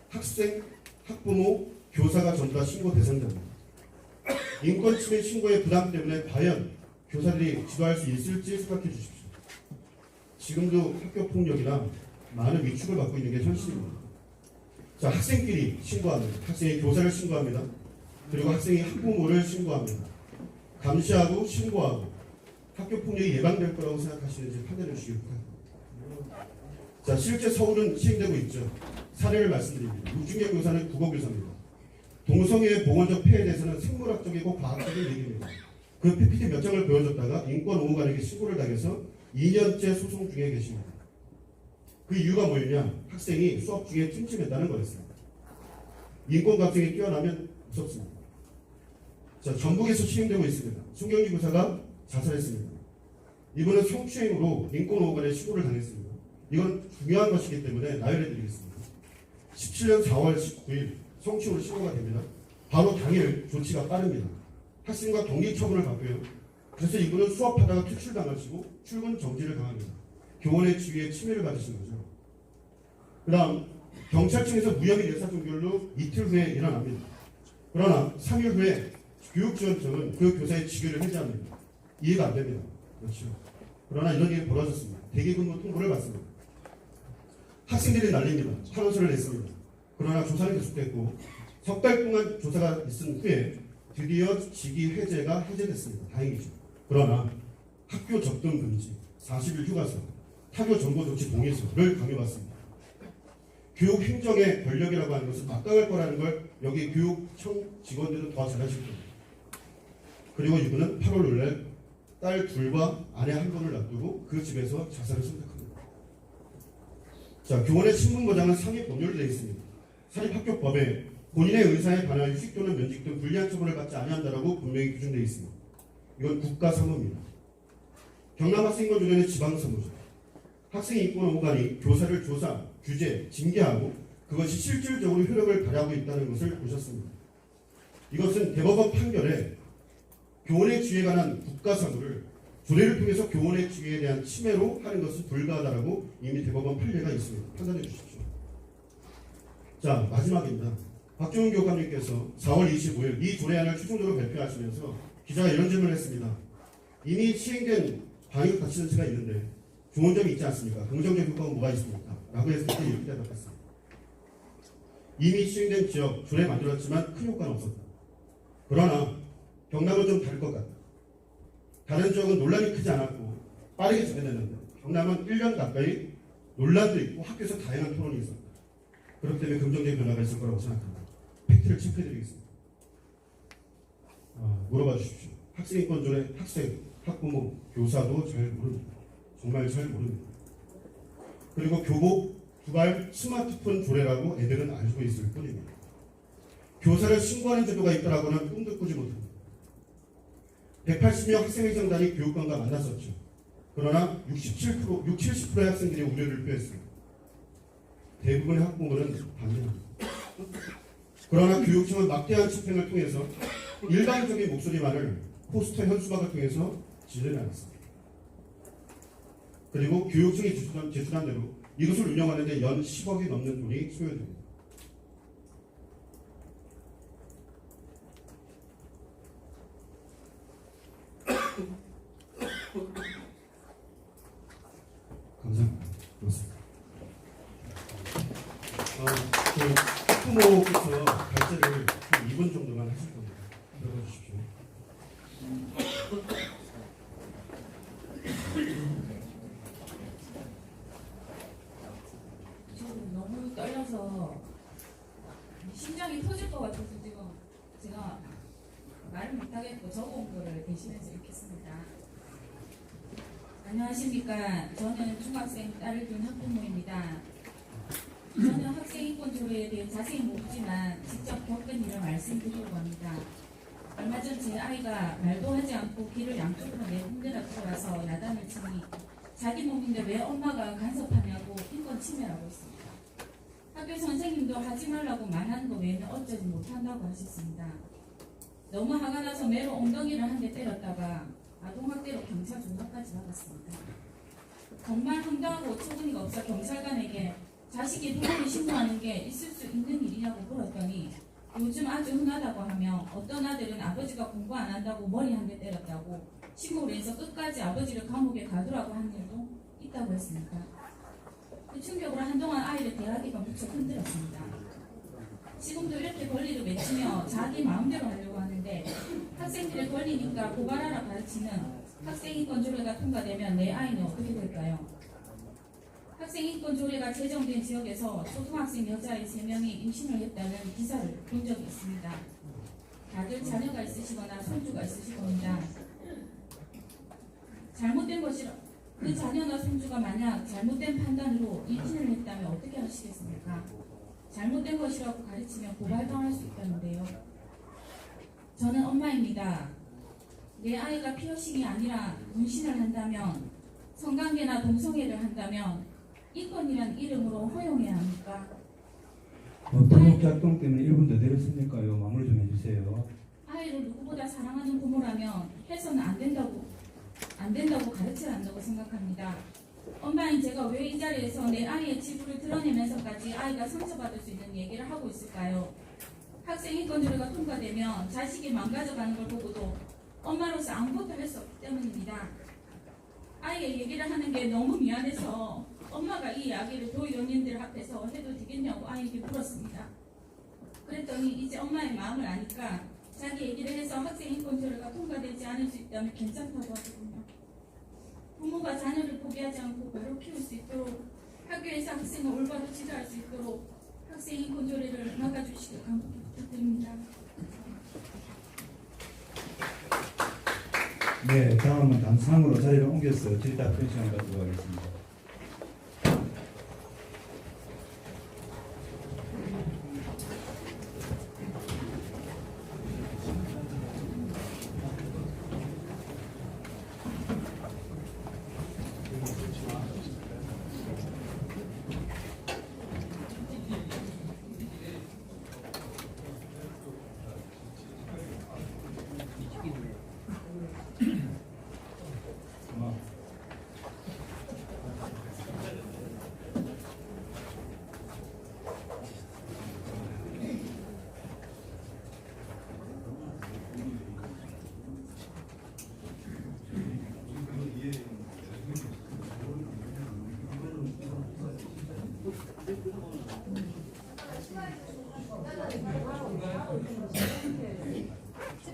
학생, 학부모, 교사가 전부 다 신고 대상자입니다. 인권침해 신고의 부담 때문에 과연 교사들이 지도할 수 있을지 생각해 주십시오. 지금도 학교폭력이나 많은 위축을 받고 있는 게 현실입니다. 자, 학생끼리 신고합니다. 학생이 교사를 신고합니다. 그리고 학생이 학부모를 신고합니다. 감시하고 신고하고 학교폭력이 예방될 거라고 생각하시는지 판단해 주시기 바랍니다. 자, 실제 서울은 시행되고 있죠. 사례를 말씀드립니다. 육중계 교사는 국어교사입니다. 동성애의 보건적 폐해에 대해서는 생물학적이고 과학적인 얘기입니다. 그 PPT 몇 장을 보여줬다가 인권오호관에게 신고를 당해서 2년째 소송 중에 계십니다. 그 이유가 뭐였냐? 학생이 수업 중에 찜찜했다는 거였습니다. 인권 감성이 뛰어나면 무섭습니다. 자, 전국에서 시행되고 있습니다. 송경기 교사가 자살했습니다. 이분은 성추행으로 인권오호관에 신고를 당했습니다. 이건 중요한 것이기 때문에 나열해드리겠습니다. 17년 4월 19일 성추행으로 신고가 됩니다. 바로 당일 조치가 빠릅니다. 학생과 격리처분을 받고요. 그래서 이분은 수업하다가 퇴출당하시고 출근 정지를 당합니다. 교원의 지위에 침해를 받으신 거죠. 그 다음 경찰청에서 무혐의 내사종결로 이틀 후에 일어납니다. 그러나 3일 후에 교육지원청은 그 교사의 직위를 해제합니다. 이해가 안 됩니다. 그렇죠. 그러나 이런 일이 벌어졌습니다. 대기근무 통보를 받습니다. 학생들이 난립니다. 탄원서를 냈습니다. 그러나 조사는 계속됐고 석 달 동안 조사가 있은 후에 드디어 직위 해제가 해제됐습니다. 다행이죠. 그러나 학교 접근 금지, 40일 휴가서, 타교 정보 조치 동의서를 강요받습니다. 교육 행정의 권력이라고 하는 것은 막강할 거라는 걸 여기 교육청 직원들은 더 잘하실 겁니다. 그리고 이분은 8월 5일 딸 둘과 아내 한 분을 놔두고 그 집에서 자살을 선택합니다. 자, 교원의 신분보장은 상위 법률로 되어 있습니다. 사립학교법에 본인의 의사에 반하여 휴직 또는 면직 등 불리한 처분을 받지 아니한다라고 분명히 규정되어 있습니다. 이건 국가사무입니다. 경남학생인권조례는 지방사무죠. 학생인권오호관이 교사를 조사, 규제, 징계하고 그것이 실질적으로 효력을 발휘하고 있다는 것을 보셨습니다. 이것은 대법원 판결에 교원의 지위에 관한 국가사무를 조례를 통해서 교원의 지위에 대한 침해로 하는 것은 불가하다라고 이미 대법원 판례가 있습니다. 판단해 주십시오. 자, 마지막입니다. 박종훈 교감님께서 4월 25일 이 조례안을 최종적으로 발표하시면서 기자가 이런 질문을 했습니다. 이미 시행된 방역 가치정치가 있는데 좋은 점이 있지 않습니까? 긍정적 효과가 뭐가 있습니까? 라고 했을 때 이렇게 대답했습니다. 이미 시행된 지역 조례 만들었지만 큰 효과는 없었다. 그러나 경남은 좀 다를 것 같다. 다른 지역은 논란이 크지 않았고 빠르게 정해졌는데 경남은 1년 가까이 논란도 있고 학교에서 다양한 토론이 있었다. 그렇기 때문에 긍정적인 변화가 있을 거라고 생각합니다. 팩트를 체크해드리겠습니다. 물어봐 주십시오. 학생인권 조례 학생, 학부모, 교사도 잘 모릅니다. 정말 잘 모릅니다. 그리고 교복, 두발, 스마트폰 조례라고 애들은 알고 있을 뿐입니다. 교사를 신고하는 제도가 있더라고는 꿈도 꾸지 못합니다. 180명 학생회장단이 교육감과 만났었죠. 그러나 70%의 학생들이 우려를 표했습니다. 대부분의 학부모는 반대합니다. 그러나 교육청은 막대한 집행을 통해서 일방적인 목소리만을 포스터 현수막을 통해서 질러내놨습니다. 그리고 교육청이 제출한 대로 이것을 운영하는 데 연 10억이 넘는 돈이 소요됩니다. 감사합니다. 고맙습니다. 학부모께서 발제를 2분 정도만 하실 겁니다. 들어가 주십시오. 지금 너무 떨려서 심장이 터질 것 같아서 지금 제가 말을 못하겠고 적어온 거를 대신해서 읽겠습니다. 안녕하십니까. 저는 중학생 딸을 둔 학부모입니다. 저는 학생인권 조례에 대해 자세히 모르지만 직접 겪은 일을 말씀드리려고 합니다. 얼마 전 제 아이가 말도 하지 않고 귀를 양쪽으로 내흔들어 들어와서 야단을 치니 자기 몸인데 왜 엄마가 간섭하냐고 인권 침해라고 했습니다. 학교 선생님도 하지 말라고 말하는 거 외에는 어쩌지 못한다고 하셨습니다. 너무 화가 나서 매로 엉덩이를 한 대 때렸다가 아동학대로 경찰 조사까지 받았습니다. 정말 황당하고 어처구니가 없어 경찰관에게 자식이 부모를 신고하는 게 있을 수 있는 일이냐고 물었더니 요즘 아주 흔하다고 하며 어떤 아들은 아버지가 공부 안 한다고 머리 한 대 때렸다고 신고를 해서 끝까지 아버지를 감옥에 가두라고 한 일도 있다고 했습니다. 그 충격으로 한동안 아이를 대하기가 무척 힘들었습니다. 지금도 이렇게 권리를 외치며 자기 마음대로 하려고 하는데 학생들의 권리니까 고발하라 가르치는 학생인권 조례가 통과되면 내 아이는 어떻게 될까요? 학생인권 조례가 제정된 지역에서 초등학생 여자애 3명이 임신을 했다는 기사를 본 적이 있습니다. 다들 자녀가 있으시거나 손주가 있으실 겁니다. 잘못된 것이라 그 자녀나 손주가 만약 잘못된 판단으로 임신을 했다면 어떻게 하시겠습니까? 잘못된 것이라고 가르치면 고발당할 수 있다는데요. 저는 엄마입니다. 내 아이가 피어싱이 아니라 문신을 한다면, 성관계나 동성애를 한다면 인권이란 이름으로 허용해야 합니까? 법적 작동 때문에 1분 더 드렸으니까요. 마무리 좀 해주세요. 아이를 누구보다 사랑하는 부모라면 해서는 안 된다고 가르쳐야 한다고 생각합니다. 엄마인 제가 왜 이 자리에서 내 아이의 지부를 드러내면서까지 아이가 상처받을 수 있는 얘기를 하고 있을까요? 학생인권조례가 통과되면 자식이 망가져가는 걸 보고도 엄마로서 아무것도 할 수 없기 때문입니다. 아이의 얘기를 하는 게 너무 미안해서 엄마가 이 이야기를 도의원님들 앞에서 해도 되겠냐고 아이에게 물었습니다. 그랬더니 이제 엄마의 마음을 아니까 자기 얘기를 해서 학생인권조례가 통과되지 않을 수 있다면 괜찮다고 하거든요. 부모가 자녀를 포기하지 않고 바로 키울 수 있도록 학교에서 학생을 올바로 지도할 수 있도록 학생인권조례를 막아주시길 간곡히 부탁드립니다. 네, 다음은 단상으로 자리를 옮겨서 질의답변 시간 갖도록 하겠습니다. 지금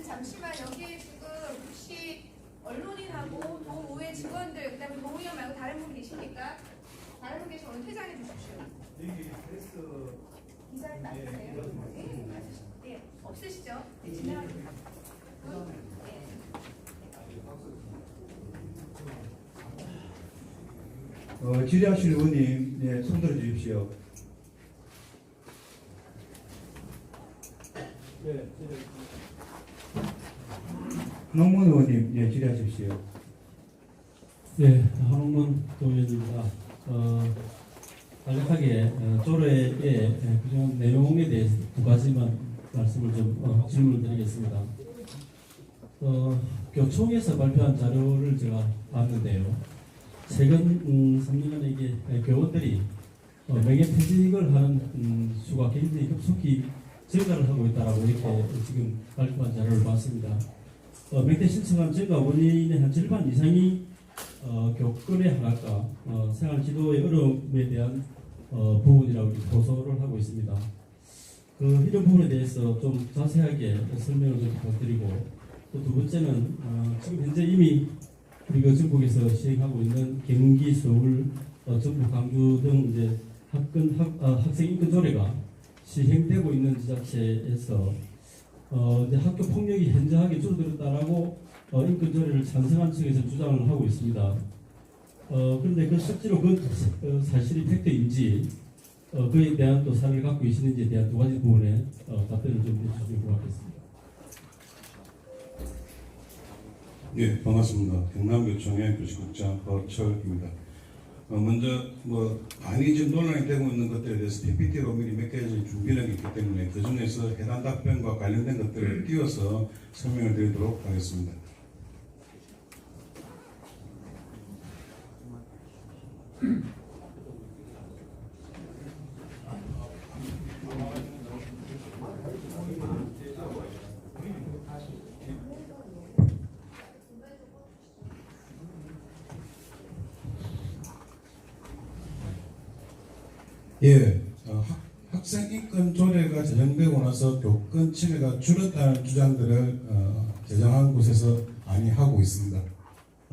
잠시만 여기에 지금 혹시 언론인하고 도의회 직원들 그다음에 도의원 말고 다른 분 계십니까? 다른 분 계시면 퇴장해 주십시오. 기사에 따르세요. 네, 없으시죠? 네, 진행하겠습니다. 질의하실 의원님, 네, 손 들어 주십시오. 한홍문 의원님, 예, 질의하십시오. 예, 한홍문 의원입니다. 간략하게 조례의 그중 내용에 대해서 두 가지만 말씀을 좀 질문을 드리겠습니다. 교총에서 발표한 자료를 제가 봤는데요. 최근 3년간에 이게 교원들이 명예퇴직을 하는 수가 굉장히 급속히 증가를 하고 있다라고 이렇게 지금 발표한 자료를 봤습니다. 명퇴 신청한 증가 원인의 한 절반 이상이 교권의 하락과 생활 지도의 어려움에 대한 부분이라고 고소를 하고 있습니다. 이런 부분에 대해서 좀 자세하게 설명을 좀 부탁드리고, 또 두 번째는 지금 현재 이미 우리가 전국에서 시행하고 있는 경기, 서울, 전북, 광주 등 이제 학생 인권 조례가 시행되고 있는 지자체에서 이제 학교 폭력이 현저하게 줄어들었다라고 인권 조례를 찬성한 측에서 주장을 하고 있습니다. 그런데 그 실제로 그 사실이 팩트인지 그에 대한 또 사례를 갖고 계시는지에 대한 두 가지 부분에 답변을 좀 해주시면 고맙겠습니다. 예, 반갑습니다. 경남교총의 교직국장 허철입니다. 먼저 많이 지금 논란이 되고 있는 것들에 대해서 PPT로 미리 몇 가지 준비를 했기 때문에 그 중에서 해당 답변과 관련된 것들을 띄워서 설명을 드리도록 하겠습니다. 예, 학생 인권 조례가 제정되고 나서 교권 침해가 줄었다는 주장들을 제정한 곳에서 많이 하고 있습니다.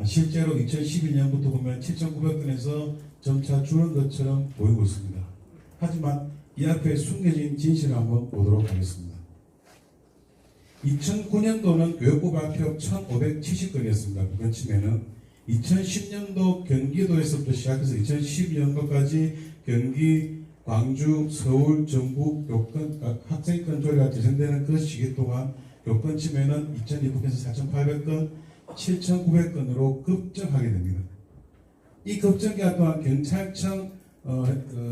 실제로 2012년부터 보면 7,900건에서 점차 줄은 것처럼 보이고 있습니다. 하지만 이 앞에 숨겨진 진실을 한번 보도록 하겠습니다. 2009년도는 교육부 발표 1,570건이었습니다. 교권 침해는 2010년도 경기도에서부터 시작해서 2012년도까지 경기, 광주, 서울, 전북 학생인권 조례가 제정되는 그 시기 동안 교권 침해는 2002년에서 4,800건, 7,900건으로 급증하게 됩니다. 이 급증 기간 동안 경찰청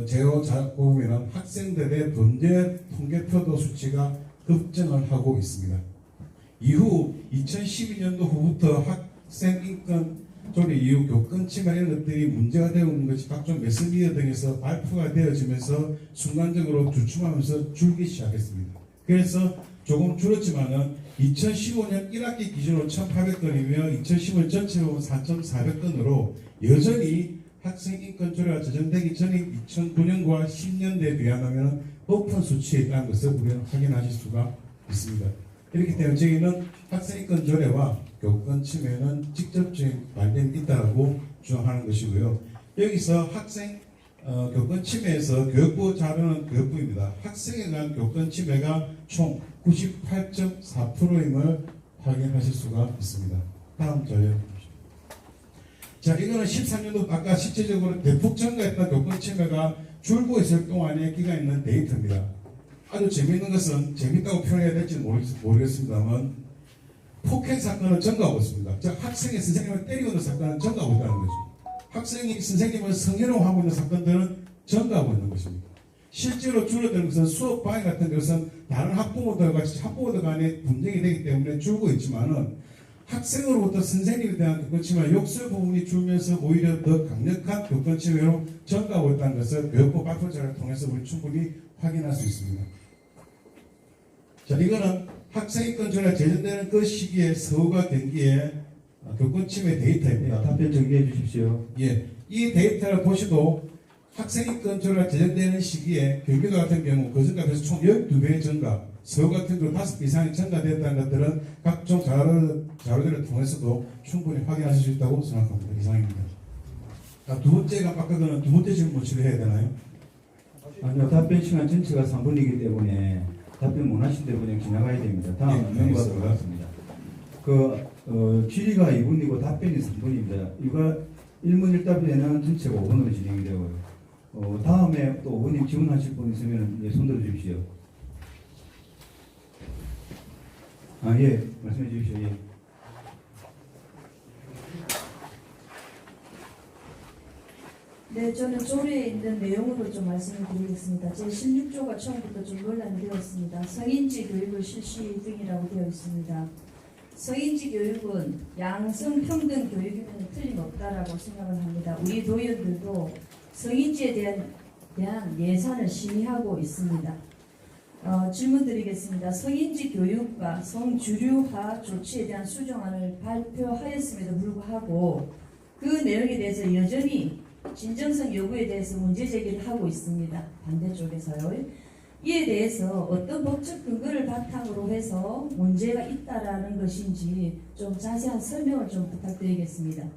제어 보면 학생들의 범죄 통계표도 수치가 급증을 하고 있습니다. 이후 2012년도 후부터 학생인권 조례 이후 교권 침해 이런 것들이 문제가 되어 있는 것이 각종 매스미디어 등에서 발표가 되어지면서 순간적으로 주춤하면서 줄기 시작했습니다. 그래서 조금 줄었지만은 2015년 1학기 기준으로 1,800건이며 2015년 전체로 보면 4,400건으로 여전히 학생인권 조례가 제정되기 전인 2009년과 10년대에 비하면 높은 수치에 있다는 것을 우리는 확인하실 수가 있습니다. 이렇기 때문에 저희는 학생인권 조례와 교권 침해는 직접적인 관련이 있다고 주장하는 것이고요. 여기서 학생 교권 침해에서 교육부 자료는 교육부입니다. 학생에 대한 교권 침해가 총 98.4%임을 확인하실 수가 있습니다. 다음 자료. 자, 이거는 13년도 아까 실질적으로 대폭 증가했던 교권 침해가 줄고 있을 동안에 기간 있는 데이터입니다. 아주 재미있는 것은 재밌다고 표현해야 될지 모르겠습니다만 폭행 사건은 증가하고 있습니다. 즉 학생이 선생님을 때리고 있는 사건은 증가하고 있다는 거죠. 학생이 선생님을 성희롱하고 있는 사건들은 증가하고 있는 것입니다. 실제로 줄어드는 것은 수업 방해 같은 것은 다른 학부모들 간에 분쟁이 되기 때문에 줄고 있지만은 학생으로부터 선생님에 대한 교권 침해, 욕설 부분이 줄면서 오히려 더 강력한 교권 침해로 증가하고 있다는 것을 교육부 발표자를 통해서 우리 충분히 확인할 수 있습니다. 자, 이거는 학생인권 조례가 제정되는 그 시기에 서울과 경기의 교권 침해 데이터입니다. 답변 정리해 주십시오. 예, 이 데이터를 보시도 학생인권 조례가 제정되는 시기에 경기도 같은 경우 그전과 비해서 총 12배 증가, 서울 같은 그 5개 이상이 전가됐다는 것들은 각종 자료들을 통해서도 충분히 확인하실 수 있다고 생각합니다. 이상입니다. 두 번째가 아까 그는 두 번째 질문 질의해야 되나요? 아니요, 답변 시간 전체가 3분이기 때문에 답변 못 하신 대로 그냥 지나가야 됩니다. 다음 넘어가도록 하겠습니다. 질의가 2분이고 답변이 3분입니다. 이거 1문 1답에는 전체가 5분으로 진행이 되고요. 다음에 또 5분님 질문하실 분 있으면 손 들어 주십시오. 예, 말씀해 주십시오. 예. 네, 저는 조례에 있는 내용으로 좀 말씀을 드리겠습니다. 제16조가 처음부터 좀 논란이 되었습니다. 성인지 교육을 실시 등이라고 되어 있습니다. 성인지 교육은 양성평등 교육이면 틀림없다라고 생각을 합니다. 우리 도의원들도 성인지에 대한 예산을 심의하고 있습니다. 질문 드리겠습니다. 성인지 교육과 성주류화 조치에 대한 수정안을 발표하였음에도 불구하고 그 내용에 대해서 여전히 진정성 여부에 대해서 문제 제기를 하고 있습니다. 반대쪽에서요. 이에 대해서 어떤 법적 근거를 바탕으로 해서 문제가 있다라는 것인지 좀 자세한 설명을 좀 부탁드리겠습니다.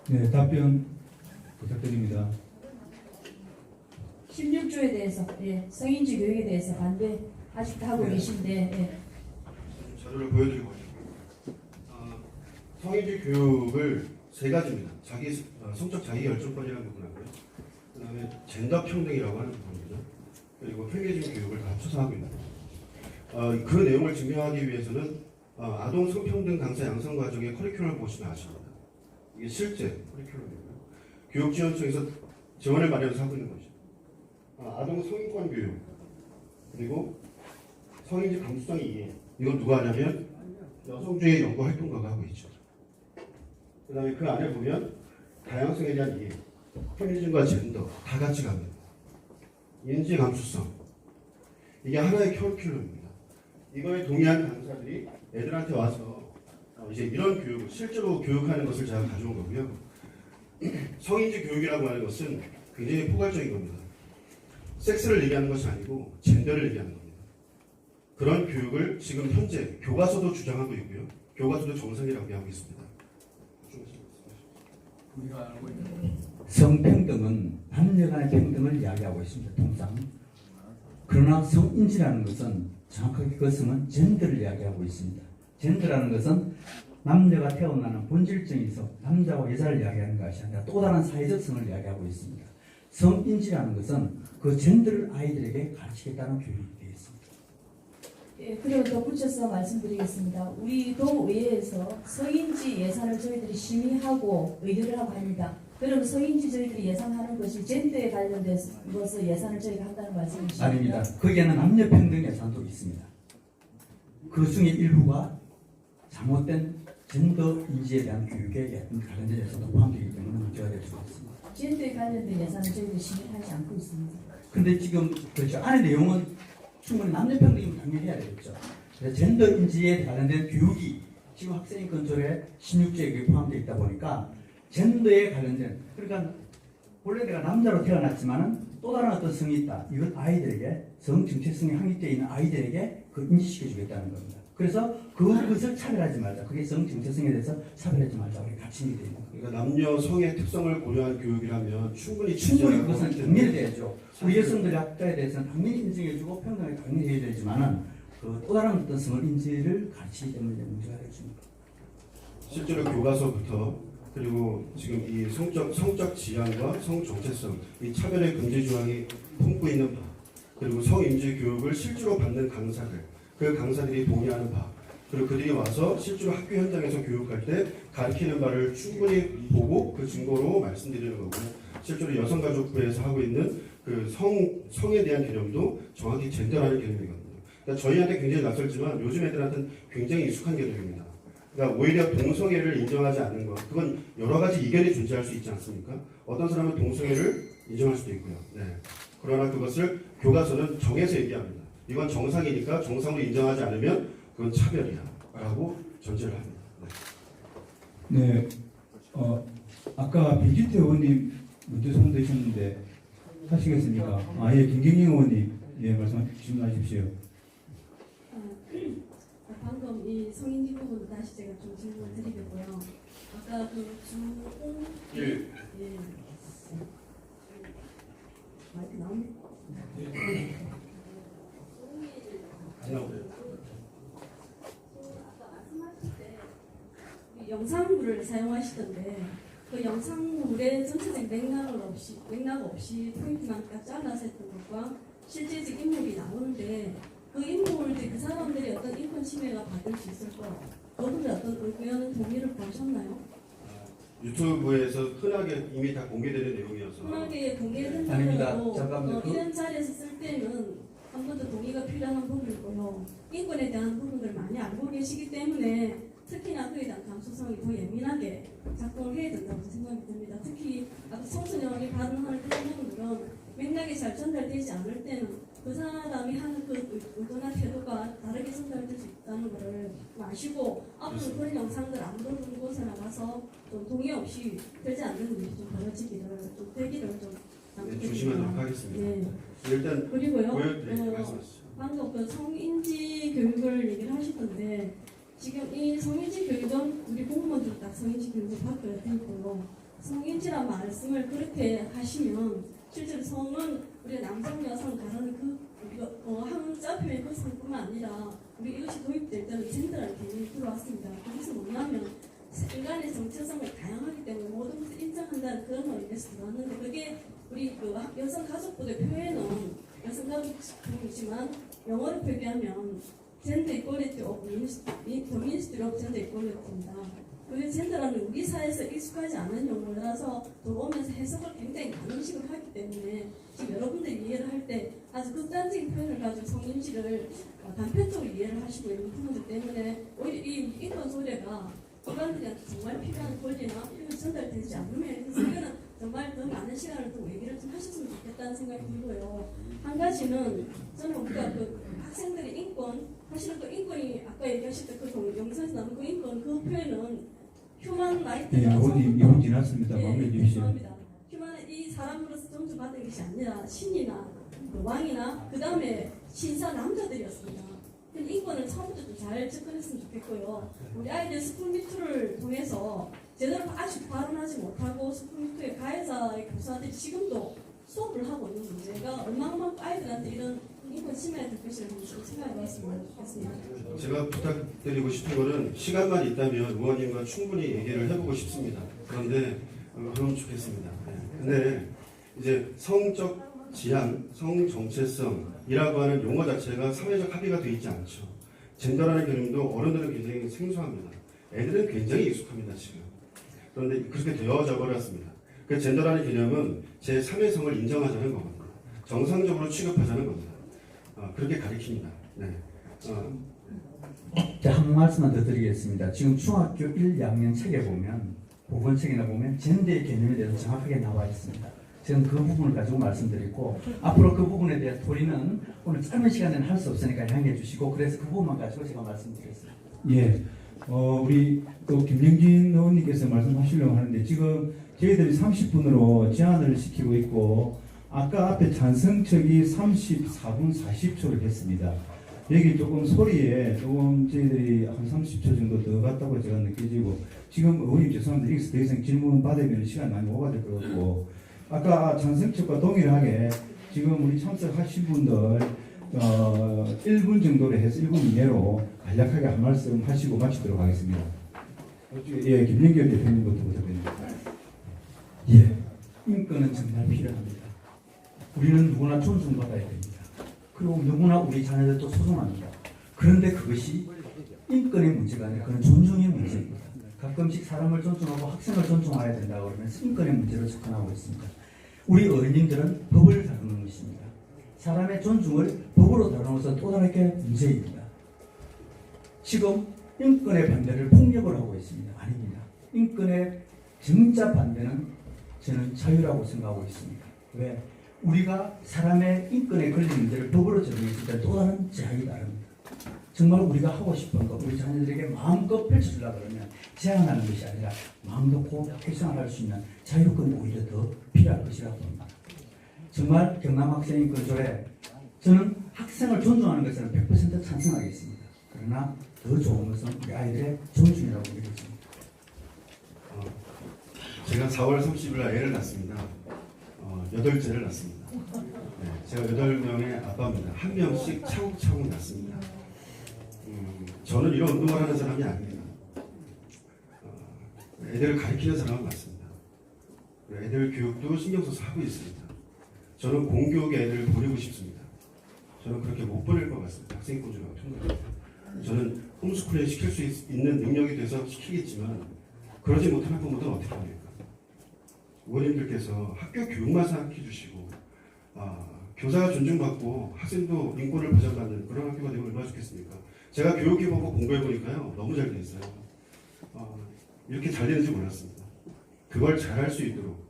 네, 답변 부탁드립니다. 16조에 대해서, 성인지 교육에 대해서 반대 아직도 하고 계신데, 자료를 보여드리고 성인지 교육을 세 가지입니다. 성적 자기 결정권이라는 부분하고요. 그 다음에 젠더 평등이라고 하는 부분입니다. 그리고 페미니즘 교육을 다 합쳐서 하고 있는 겁니다. 그 내용을 증명하기 위해서는 아동 성평등 강사 양성 과정의 커리큘럼을 보시면 아십니다. 이게 실제 커리큘럼이고요. 교육지원청에서 지원을 마련해서 하고 있는 것이죠. 아동 성인권 교육, 그리고 성인지 감수성 이해. 이건 누가 하냐면 여성주의 연구활동가가 하고 있죠. 그 다음에 그 안에 보면 다양성에 대한 이해, 페미니즘과 젠더 다 같이 갑니다. 인지 감수성, 이게 하나의 커리큘럼입니다. 이거에 동의한 강사들이 애들한테 와서 이제 이런 교육을 실제로 교육하는 것을 제가 가져온 거고요. 성인지 교육이라고 하는 것은 굉장히 포괄적인 겁니다. 섹스를 얘기하는 것이 아니고 젠더를 얘기하는 겁니다. 그런 교육을 지금 현재 교과서도 주장하고 있고요. 교과서도 정상이라고 하고 있습니다. 성평등은 남녀 간의 평등을 이야기하고 있습니다. 통상. 그러나 성인지라는 것은 정확하게 그것은 젠더를 이야기하고 있습니다. 젠더라는 것은 남녀가 태어나는 본질적인 성, 남자와 여자를 이야기하는 것이 아니라 또 다른 사회적 성을 이야기하고 있습니다. 성인지라는 것은 그 젠더를 아이들에게 가르치겠다는 교육이 되어 있습니다. 그리고 덧붙여서 말씀드리겠습니다. 우리 도의회에서 성인지 예산을 저희들이 심의하고 의결을 하고 합니다. 그럼 성인지 저희들이 예상하는 것이 젠더에 관련돼서 예산을 저희가 한다는 말씀이십니까? 아닙니다. 거기에는 남녀 평등 예산도 있습니다. 그 중에 일부가 잘못된 젠더 인지에 대한 교육에 관련된 예산도 포함되기 때문에 문제가 될 수가 있습니다. 젠더에 관련된 예산을 저희들이 심의하지 않고 있습니다. 근데 지금 그렇죠. 안에 내용은 충분히 남녀 평등이면 당연히 해야 되겠죠. 그래서 젠더 인지에 관련된 교육이 지금 학생인권 조례 16조에 포함되어 있다 보니까 젠더에 관련된, 그러니까 원래 내가 남자로 태어났지만은 또 다른 어떤 성이 있다. 이건 아이들에게 성 정체성이 확립되어 있는 아이들에게 그 인지시켜 주겠다는 겁니다. 그래서 그것을 차별하지 말자. 그게 성 정체성에 대해서 차별하지 말자. 우리 같이 있는 겁니다. 그러니까 남녀 성의 특성을 고려한 교육이라면 충분히 그것은 정리돼야죠. 우리 여성들 약자에 대해서는 당연히 인정해주고 평등하게 당연히 해야 되지만은 그 또 다른 어떤 성을 인지를 가르치기 때문에 문제가 되겠습니다. 실제로 교과서부터 그리고 지금 이 성적 지향과 성 정체성, 이 차별의 금지 조항이 품고 있는 바, 그리고 성인지 교육을 실제로 받는 강사들, 그 강사들이 동의하는 바, 그리고 그들이 와서 실제로 학교 현장에서 교육할 때 가르치는 바를 충분히 보고 그 증거로 말씀드리는 거고요. 실제로 여성가족부에서 하고 있는 그 성에 대한 개념도 정확히 젠더라는 개념이거든요. 그러니까 저희한테 굉장히 낯설지만 요즘 애들한테는 굉장히 익숙한 개념입니다. 그러니까 오히려 동성애를 인정하지 않는 것, 그건 여러 가지 이견이 존재할 수 있지 않습니까? 어떤 사람은 동성애를 인정할 수도 있고요. 네. 그러나 그것을 교과서는 정해서 얘기합니다. 이건 정상이니까 정상으로 인정하지 않으면 그건 차별이야 라고 전제를 합니다. 네. 아까 배지태 의원님 문제 손대셨는데 하시겠습니까? 예, 김경영 의원님, 예, 질문하십시오. 방금 이 성인지 부분도 다시 제가 좀 질문을 드리겠고요. 아까 그 주공 예. 마이크 나옵니까? 아까 말씀하실 때 영상물을 사용하시던데 그 영상물의 전체적인 맥락 없이 포인트만 딱 잘라서 했던 것과 실제적 인물이 나오는데 그 인물들 그 사람들이 어떤 인권 침해가 받을 수 있을 거 그분들 어떤 의견은 동의를 보셨나요? 유튜브에서 흔하게 이미 다 공개되는 내용이어서 흔하게 공개된 아닙니다. 자료로 잠깐만요. 이런 자리에서 쓸 때는 한 번 더 동의가 필요한 부분이고요. 인권에 대한 부분들 많이 알고 계시기 때문에 특히나 그에 대한 감수성이 더 예민하게 작동을 해야 된다고 생각이 듭니다. 특히 아까 송순영이 발언하는 그런 부분들은 맥락이 잘 전달되지 않을 때는 그 사람이 하는 그 의도나 태도가 다르게 전달될 수 있다는 것을 아시고 앞으로 그런 영상들 안 보는 곳에 나가서 좀 동의 없이 되지 않는 일이 좀 벌어지기를 좀 되기를 좀 조심하도록 하겠습니다. 네. 일단 그리고요. 말씀하시죠. 방금 그 성인지 교육을 얘기를 하시던데 지금 이 성인지 교육은 우리 공무원들 다 성인지 교육을 받고야 되고요. 성인지란 말씀을 그렇게 하시면 실제로 성은 우리 남성 여성 다른 한자 표현 그 성뿐만 아니라 우리 이것이 도입될 때는 젠더라는 개념이 들어왔습니다. 거기서 뭐냐면 인간의 정체성을 다양하기 때문에 모든 것을 인정한다는 그런 의미에서 들어왔는데 그게 우리 그 여성 가족부의 표현은 여성 가족이지만 영어로 표기하면 젠더 이퀄리티 오브 미니스트리 오브 젠더 이퀄리티입니다. 그게 젠더라는 우리 사회에서 익숙하지 않은 용어라서 들어오면서 해석을 굉장히 많은 식으로 하기 때문에 지금 여러분들이 이해를 할 때 아주 극단적인 표현을 가지고 성인지를 단편적으로 이해를 하시고 있는 부분들 때문에 오히려 이 인권 소재가 일반들한테 정말 필요한 권리나 이런 게 전달되지 않으면 이거는 정말 더 많은 시간을 두고 얘기를 좀 하셨으면 좋겠다는 생각이 들고요. 한 가지는 저는 우리가 그 학생들의 인권, 사실은 그 인권이 아까 얘기하실 때 그 영상에서 나온 그 인권 그 표현은 휴먼 라이트라서 이분 지났습니다. 마무리해 주십시오. 죄송합니다. 휴먼 이 사람으로서 존중받은 것이 아니라 신이나 그 왕이나 그 다음에 신사 남자들이었습니다. 인권을 처음부터 좀 잘 접근했으면 좋겠고요. 우리 아이들 스쿨미투를 통해서 제대로 아직 발언하지 못하고 스쿨미투의 가해자의 교사들이 지금도 수업을 하고 있는 문제가 얼마만큼 아이들한테 이런 인권 침해가 될 것이라는 생각이 왔으면 좋겠습니다. 제가 부탁드리고 싶은 거는 시간만 있다면 의원님과 충분히 얘기를 해보고 싶습니다. 그런데 그러면 좋겠습니다. 근데 이제 성적 지향, 성 정체성이라고 하는 용어 자체가 사회적 합의가 되어 있지 않죠. 젠더라는 개념도 어른들은 굉장히 생소합니다. 애들은 굉장히 익숙합니다, 지금. 그런데 그렇게 되어져 버렸습니다. 그 젠더라는 개념은 제 3의 성을 인정하자는 겁니다. 정상적으로 취급하자는 겁니다. 그렇게 가리킵니다. 네. 한 말씀만 더 드리겠습니다. 지금 중학교 1, 2학년 책에 보면 보건책이나 보면 젠더의 개념에 대해서 정확하게 나와 있습니다. 저는 그 부분을 가지고 말씀드리고 앞으로 그 부분에 대한 토의는 오늘 짧은 시간에는 할 수 없으니까 양해해 주시고 그래서 그 부분만 가지고 제가 말씀드리겠습니다. 예, 우리 또 김영진 의원님께서 말씀하시려고 하는데 지금 저희들이 30분으로 제한을 시키고 있고 아까 앞에 찬성척이 34분 40초를 했습니다. 여기 조금 소리에 조금 저희들이 한 30초 정도 더 갔다고 제가 느껴지고 지금 의원님 죄송합니다. 여기서 더 이상 질문 받으면 시간이 많이 오가될 것 같고 아까 찬성척과 동일하게 지금 우리 참석하신 분들 1분 정도로 해서 1분 이내로 간략하게 한 말씀 하시고 마치도록 하겠습니다. 예, 김영결 대표님부터 부탁드립니다. 예, 인권은 정말 필요합니다. 우리는 누구나 존중받아야 됩니다. 그리고 누구나 우리 자녀들도 소중합니다. 그런데 그것이 인권의 문제가 아니라 그건 존중의 문제입니다. 가끔씩 사람을 존중하고 학생을 존중해야 된다고 그러면서 인권의 문제로 접근하고 있습니다. 우리 어른님들은 법을 다루는 것입니다. 사람의 존중을 법으로 다루는 것은 또 다른 게 문제입니다. 지금 인권의 반대를 폭력을 하고 있습니다. 아닙니다. 인권의 진짜 반대는 저는 자유라고 생각하고 있습니다. 왜? 우리가 사람의 인권에 걸린 문제를 법으로 적용했을 때 또 다른 제약이 다릅니다. 정말 우리가 하고 싶은 것, 우리 자녀들에게 마음껏 펼쳐주려고 그러면 제한하는 것이 아니라 마음도 고 획정할 수 있는 자유권이 오히려 더 필요할 것이라고 봅니다. 정말 경남 학생인권 조례, 저는 학생을 존중하는 것은 100% 찬성하겠습니다. 그러나 더 좋은 것은 우리 아이들의 존중이라고 믿습니다. 제가 4월 30일 날 애를 낳습니다. 8째를 낳습니다. 네, 제가 8명의 아빠입니다. 한 명씩 차곡차곡 낳습니다. 저는 이런 운동을 하는 사람이 아닙니다. 애들을 가르치는 사람은 맞습니다. 애들 교육도 신경 써서 하고 있습니다. 저는 공교육에 애들을 보내고 싶습니다. 저는 그렇게 못 보낼 것 같습니다. 학생인권조례가 통과됩니다. 저는 홈스쿨에 시킬 수 있는 능력이 돼서 시키겠지만 그러지 못한 학부모들은 어떻게 합니까? 의원님들께서 학교 교육만 생각해 주시고 교사가 존중받고 학생도 인권을 보장받는 그런 학교가 되면 얼마나 좋겠습니까? 제가 교육해보고 공부해보니까요 너무 잘 돼 있어요. 이렇게 잘 되는지 몰랐습니다. 그걸 잘할 수 있도록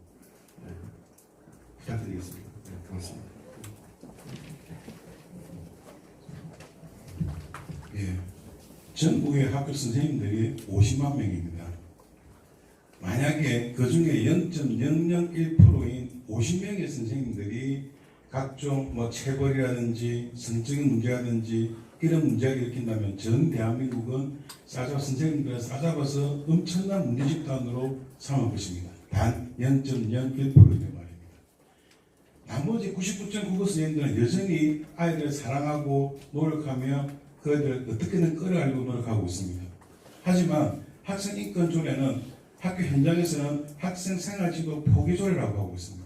부탁드리겠습니다. 네, 고맙습니다. 예, 전국의 학교 선생님들이 50만 명입니다. 만약에 그 중에 0.001%인 50명의 선생님들이 각종 체벌이라든지 성적인 문제라든지 이런 문제가 일으킨다면 전 대한민국은 선생님들을 싸잡아서 엄청난 문제 집단으로 삼을 것입니다. 단 0.01%인 말입니다. 나머지 99.9% 선생님들은 여전히 아이들을 사랑하고 노력하며 그 아이들을 어떻게든 끌어가려고 노력하고 있습니다. 하지만 학생인권조례는 학교 현장에서는 학생생활지도 포기조례라고 하고 있습니다.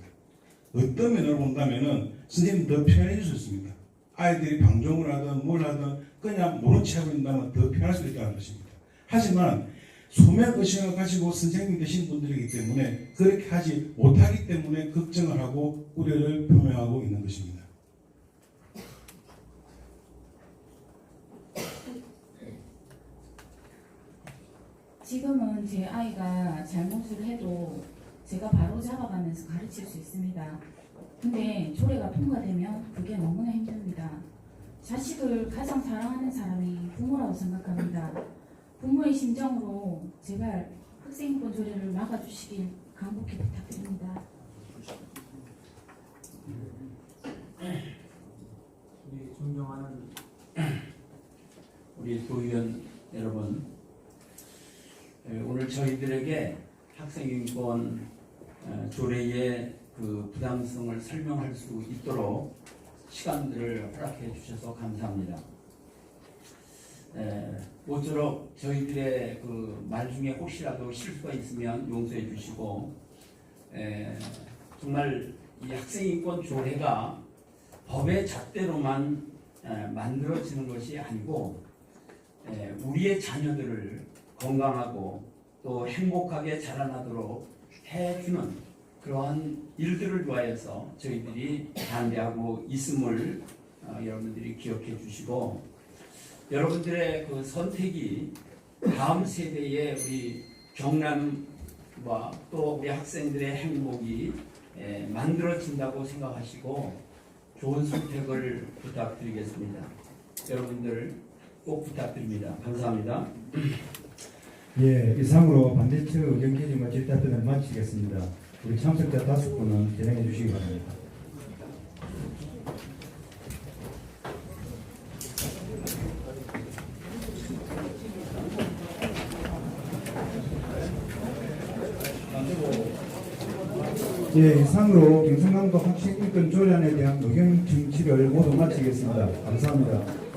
어떤 면으로 본다면 선생님 더 편해질 수 있습니다. 아이들이 방종을 하든 뭘 하든 그냥 모른 채 하고 있다면 더 편할 수 있다는 것입니다. 하지만 소명의식을 가지고 선생님이 되신 분들이기 때문에 그렇게 하지 못하기 때문에 걱정을 하고 우려를 표명하고 있는 것입니다. 지금은 제 아이가 잘못을 해도 제가 바로 잡아가면서 가르칠 수 있습니다. 근데 조례가 통과되면 그게 너무나 힘듭니다. 자식을 가장 사랑하는 사람이 부모라고 생각합니다. 부모의 심정으로 제발 학생인권 조례를 막아주시길 간곡히 부탁드립니다. 우리 존경하는 우리 도의원 여러분, 오늘 저희들에게 학생인권 조례의 그 부당성을 설명할 수 있도록 시간들을 허락해 주셔서 감사합니다. 모쪼록 저희들의 그 말 중에 혹시라도 실수가 있으면 용서해 주시고, 정말 이 학생인권 조례가 법의 잣대로만 만들어지는 것이 아니고 우리의 자녀들을 건강하고 또 행복하게 자라나도록 해주는 그러한 일들을 위하여서 저희들이 반대하고 있음을 여러분들이 기억해 주시고, 여러분들의 그 선택이 다음 세대의 우리 경남과 또 우리 학생들의 행복이 만들어진다고 생각하시고 좋은 선택을 부탁드리겠습니다. 여러분들 꼭 부탁드립니다. 감사합니다. 예, 이상으로 반대측 의견 개진과 질의답변을 마치겠습니다. 우리 참석자 5분은 진행해 주시기 바랍니다. 예, 이상으로 경상남도 학생인권 조례안에 대한 의견 청취를 모두 마치겠습니다. 감사합니다.